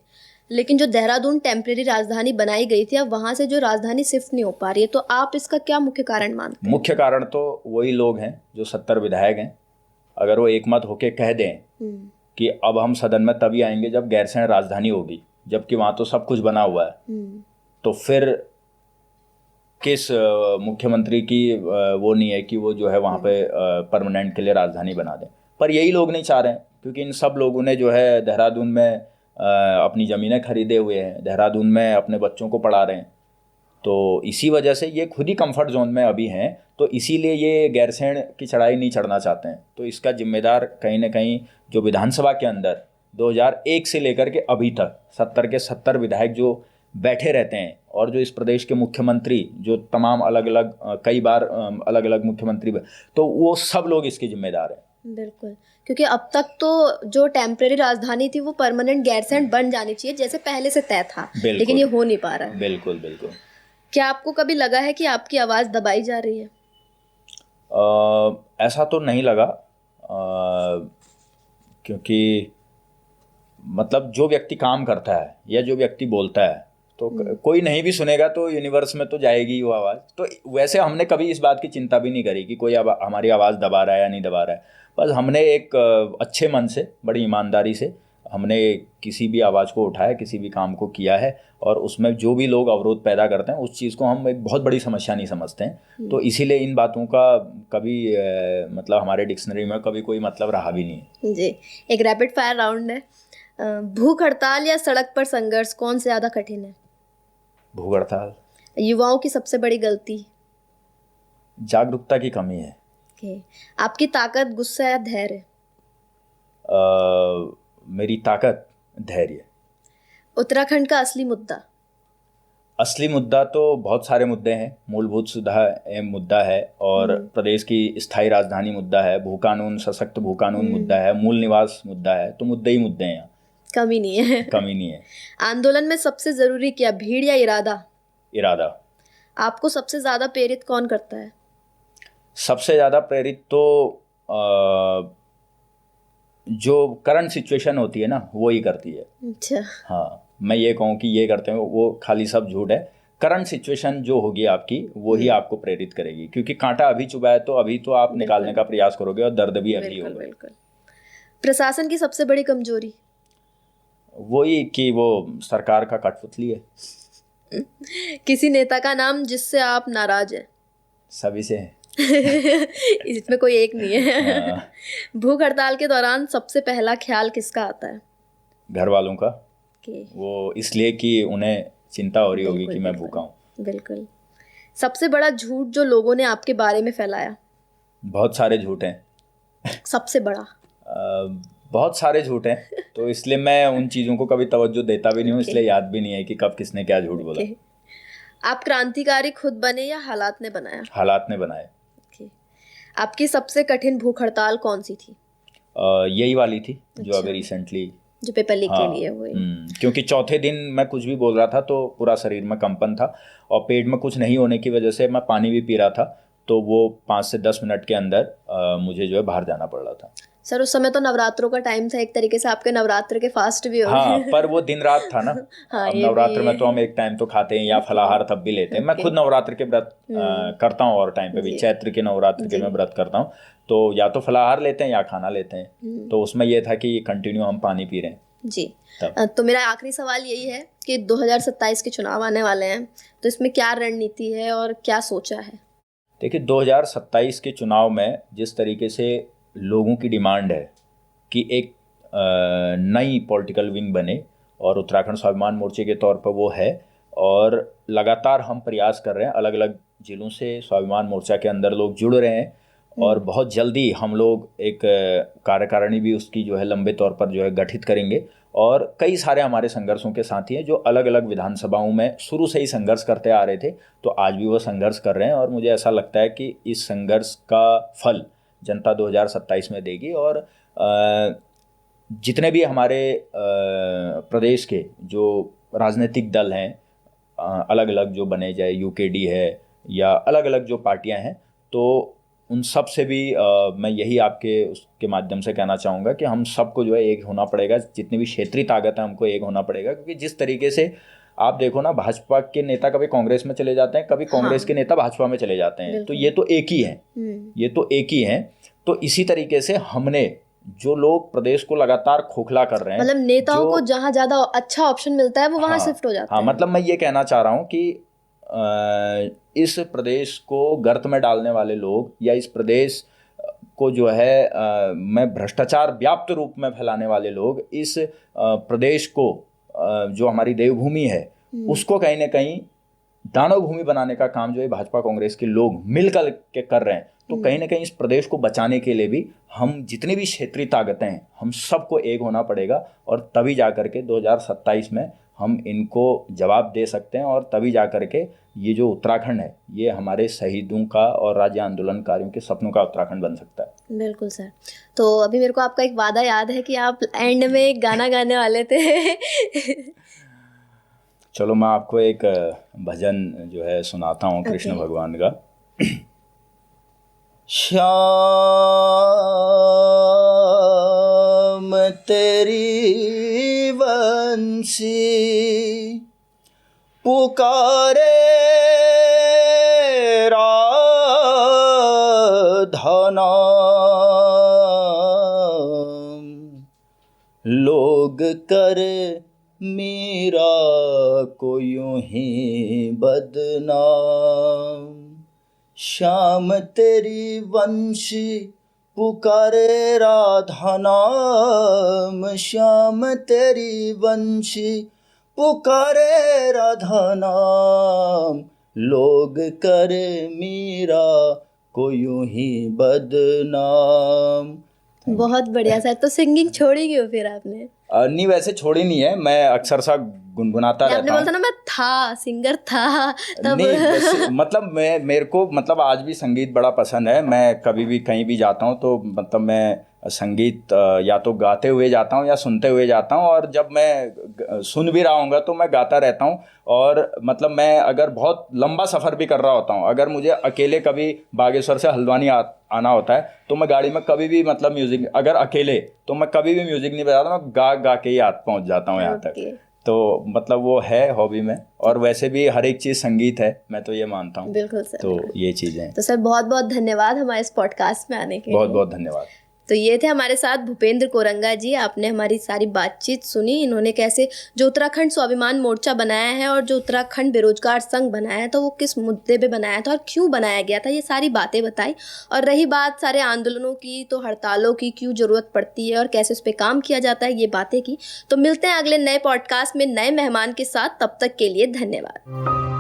लेकिन जो देहरादून टेम्परेरी राजधानी बनाई गई थी, अब वहाँ से जो राजधानी शिफ्ट नहीं हो पा रही है, तो आप इसका क्या मुख्य कारण मानते हैं? मुख्य कारण तो वही लोग हैं जो 70 विधायक हैं। अगर वो एकमत होके कह दें कि अब हम सदन में तभी आएंगे जब गैरसैंण राजधानी होगी, जबकि वहाँ तो सब कुछ बना हुआ है, तो फिर किस मुख्यमंत्री की वो नहीं है कि वो जो है वहाँ पे परमानेंट के लिए राजधानी बना दें। पर यही लोग नहीं चाह रहे हैं, क्योंकि इन सब लोगों ने जो है देहरादून में अपनी ज़मीनें खरीदे हुए हैं, देहरादून में अपने बच्चों को पढ़ा रहे हैं, तो इसी वजह से ये खुद ही कंफर्ट जोन में अभी हैं। तो इसीलिए ये गैरसैंण की चढ़ाई नहीं चढ़ना चाहते हैं। तो इसका जिम्मेदार कहीं ना कहीं जो विधानसभा के अंदर 2001 से लेकर के अभी तक 70 के 70 विधायक जो बैठे रहते हैं, और जो इस प्रदेश के मुख्यमंत्री जो तमाम अलग अलग कई बार अलग अलग मुख्यमंत्री, तो वो सब लोग इसके जिम्मेदार हैं। बिल्कुल, क्योंकि अब तक तो जो टेम्परेरी राजधानी थी वो परमानेंट गैरसैंण बन जानी चाहिए, जैसे पहले से तय था, लेकिन ये हो नहीं पा रहा है। बिल्कुल बिल्कुल। क्या आपको कभी लगा है कि आपकी आवाज़ दबाई जा रही है? ऐसा तो नहीं लगा, क्योंकि मतलब जो व्यक्ति काम करता है या जो व्यक्ति बोलता है, तो कोई नहीं भी सुनेगा तो यूनिवर्स में तो जाएगी वो आवाज़। तो वैसे हमने कभी इस बात की चिंता भी नहीं करी कि कोई हमारी आवाज़ दबा रहा है या नहीं दबा रहा है। बस हमने एक अच्छे मन से, बड़ी ईमानदारी से हमने किसी भी आवाज़ को उठाया, किसी भी काम को किया है, और उसमें जो भी लोग अवरोध पैदा करते हैं उस चीज़ को हम एक बहुत बड़ी समस्या नहीं समझते हैं। तो इसीलिए इन बातों का कभी मतलब हमारे डिक्शनरी में कभी कोई मतलब रहा भी नहीं है। जी, एक रैपिड फायर राउंड है। भूख हड़ताल या सड़क पर संघर्ष, कौन से ज़्यादा कठिन है? भूख हड़ताल। युवाओं की सबसे बड़ी गलती? जागरूकता की कमी है। ओके, आपकी ताकत गुस्सा या धैर्य? मेरी ताकत धैर्य। उत्तराखंड का असली मुद्दा? असली मुद्दा तो बहुत सारे मुद्दे हैं। मूलभूत सुधार मुद्दा है, और प्रदेश की स्थायी राजधानी मुद्दा है, भू कानून, सशक्त भू कानून मुद्दा है, मूल निवास मुद्दा है। तो मुद्दे ही मुद्दे हैं, कमी नहीं है। कमी नहीं है। आंदोलन में सबसे जरूरी क्या, भीड़ या इरादा? इरादा। आपको सबसे ज्यादा प्रेरित कौन करता है? सबसे ज़्यादा प्रेरित तो जो करंट सिचुएशन होती है ना, वो ही करती है। अच्छा। हाँ, मैं ये कहूँ कि ये करते हैं वो खाली सब झूठ है। करंट सिचुएशन जो होगी आपकी, वो ही आपको प्रेरित करेगी, क्योंकि कांटा अभी चुभा है तो अभी तो आप निकालने का प्रयास करोगे, और दर्द भी अभी होगा। बिल्कुल। प्रशासन की सबसे बड़ी कमजोरी? वही कि वो सरकार का कठपुतली है। किसी नेता का नाम जिससे आप नाराज हैं? सभी से है। इसमें कोई एक नहीं है। हाँ। भूख हड़ताल के दौरान सबसे पहला ख्याल किसका आता है? घर वालों का। कि वो इसलिए कि उन्हें चिंता हो रही होगी कि मैं भूखा हूँ। बिल्कुल। सबसे बड़ा झूठ जो लोगों ने आपके बारे में फैलाया? बहुत सारे झूठ हैं। सबसे बड़ा? बहुत सारे झूठ हैं, तो इसलिए मैं उन चीज़ों को कभी तवज्जो देता भी नहीं हूँ, इसलिए याद भी नहीं है कि कब किसने क्या झूठ बोला। आप क्रांतिकारी खुद बने या हालात ने बनाया? हालात ने बनाए। आपकी सबसे कठिन भूख हड़ताल कौन सी थी? यही वाली थी जो अभी रिसेंटली जो पेपर लीक हाँ, के लिए हुई। क्योंकि चौथे दिन मैं कुछ भी बोल रहा था तो पूरा शरीर में कंपन था, और पेट में कुछ नहीं होने की वजह से मैं पानी भी पी रहा था, तो वो 5 से 10 मिनट के अंदर मुझे जो है बाहर जाना पड़ रहा था। सर उस समय तो नवरात्रों का टाइम था, एक तरीके से आपके नवरात्र के फास्ट भी हो। हाँ, पर वो दिन रात था ना। हाँ, अब नवरात्र में तो हम एक टाइम तो खाते हैं, या फलाहार तब भी लेते हैं। मैं खुद नवरात्र के व्रत करता हूँ, और टाइम पे भी चैत्र के नवरात्र के मैं व्रत करता हूँ, तो या तो फलाहार लेते हैं या खाना लेते हैं। तो उसमें ये था कि कंटिन्यू हम पानी पी रहे हैं जी। तो मेरा आखिरी सवाल यही है कि 2027 के चुनाव आने वाले हैं, तो इसमें क्या रणनीति है और क्या सोचा है? देखिए, 2027 के चुनाव में जिस तरीके से लोगों की डिमांड है कि एक नई पॉलिटिकल विंग बने, और उत्तराखंड स्वाभिमान मोर्चे के तौर पर वो है, और लगातार हम प्रयास कर रहे हैं। अलग अलग जिलों से स्वाभिमान मोर्चा के अंदर लोग जुड़ रहे हैं, और बहुत जल्दी हम लोग एक कार्यकारिणी भी उसकी जो है लंबे तौर पर जो है गठित करेंगे। और कई सारे हमारे संघर्षों के साथी हैं जो अलग अलग विधानसभाओं में शुरू से ही संघर्ष करते आ रहे थे, तो आज भी वो संघर्ष कर रहे हैं, और मुझे ऐसा लगता है कि इस संघर्ष का फल जनता 2027 में देगी। और जितने भी हमारे प्रदेश के जो राजनीतिक दल हैं, अलग अलग जो बने, जाए यूकेडी है या अलग अलग जो पार्टियां हैं, तो उन सब से भी मैं यही आपके उसके माध्यम से कहना चाहूँगा कि हम सबको जो है एक होना पड़ेगा। जितनी भी क्षेत्रीय ताकत है हमको एक होना पड़ेगा, क्योंकि जिस तरीके से आप देखो ना, भाजपा के नेता कभी कांग्रेस में चले जाते हैं, कभी कांग्रेस के नेता भाजपा में चले जाते हैं, तो ये तो एक ही हैं, ये तो एक ही हैं। तो इसी तरीके से हमने जो लोग प्रदेश को लगातार खोखला कर रहे हैं, मतलब नेताओं को जहाँ ज्यादा अच्छा ऑप्शन मिलता है वो वहाँ शिफ्ट हो जाते हैं। हाँ, मतलब मैं ये कहना चाह रहा हूँ कि इस प्रदेश को गर्त में डालने वाले लोग, या इस प्रदेश को जो है मैं भ्रष्टाचार व्याप्त रूप में फैलाने वाले लोग, इस प्रदेश को जो हमारी देवभूमि है उसको कहीं ना कहीं दानव भूमि बनाने का काम जो है भाजपा कांग्रेस के लोग मिलकर के कर रहे हैं। तो कहीं ना कहीं इस प्रदेश को बचाने के लिए भी हम जितनी भी क्षेत्रीय ताकतें हैं, हम सबको एक होना पड़ेगा, और तभी जा कर के 2027 में हम इनको जवाब दे सकते हैं, और तभी जा कर के ये जो उत्तराखंड है ये हमारे शहीदों का और राज्य आंदोलनकारियों के सपनों का उत्तराखंड बन सकता है। बिल्कुल सर। तो अभी मेरे को आपका एक वादा याद है कि आप एंड में एक गाना गाने वाले थे। चलो मैं आपको एक भजन जो है सुनाता हूँ कृष्ण भगवान का। श्याम तेरी बंसी पुकारे राधा नाम, लोग करे मेरा को यूं ही बदनाम। श्याम तेरी वंशी पुकारे राधा नाम। श्याम तेरी वंशी पुकारे राधा नाम। लोग करे मीरा को यूं ही बदनाम। बहुत बढ़िया सर। तो सिंगिंग छोड़ी क्यों फिर आपने? नहीं, वैसे छोड़ी नहीं है, मैं अक्सर सा गुनगुनाता आपने रहता बोला हूँ। था ना मैं था सिंगर था तब। नहीं मतलब मेरे को मतलब आज भी संगीत बड़ा पसंद है। मैं कभी भी कहीं भी जाता हूँ तो मतलब मैं संगीत या तो गाते हुए जाता हूँ या सुनते हुए जाता हूँ, और जब मैं सुन भी रहा हूँगा तो मैं गाता रहता हूँ। और मतलब मैं अगर बहुत लंबा सफ़र भी कर रहा होता हूँ, अगर मुझे अकेले कभी बागेश्वर से हल्द्वानी आना होता है तो मैं गाड़ी में कभी भी मतलब म्यूज़िक, अगर अकेले तो मैं कभी भी म्यूज़िक नहीं बजाता, मैं गा गा के ही पहुँच जाता हूँ यहाँ तक। ओके। तो मतलब वो है हॉबी में, और वैसे भी हर एक चीज़ संगीत है, मैं तो ये मानता हूँ। बिल्कुल सर। तो ये चीज़ें हैं। तो सर बहुत बहुत धन्यवाद हमारे इस पॉडकास्ट में आने के बहुत लिए। बहुत धन्यवाद। तो ये थे हमारे साथ भूपेंद्र कोरंगा जी। आपने हमारी सारी बातचीत सुनी, इन्होंने कैसे जो उत्तराखंड स्वाभिमान मोर्चा बनाया है और जो उत्तराखंड बेरोजगार संघ बनाया है तो वो किस मुद्दे पे बनाया था और क्यों बनाया गया था, ये सारी बातें बताई। और रही बात सारे आंदोलनों की, तो हड़तालों की क्यों ज़रूरत पड़ती है और कैसे उस पर काम किया जाता है, ये बातें की। तो मिलते हैं अगले नए पॉडकास्ट में नए मेहमान के साथ, तब तक के लिए धन्यवाद।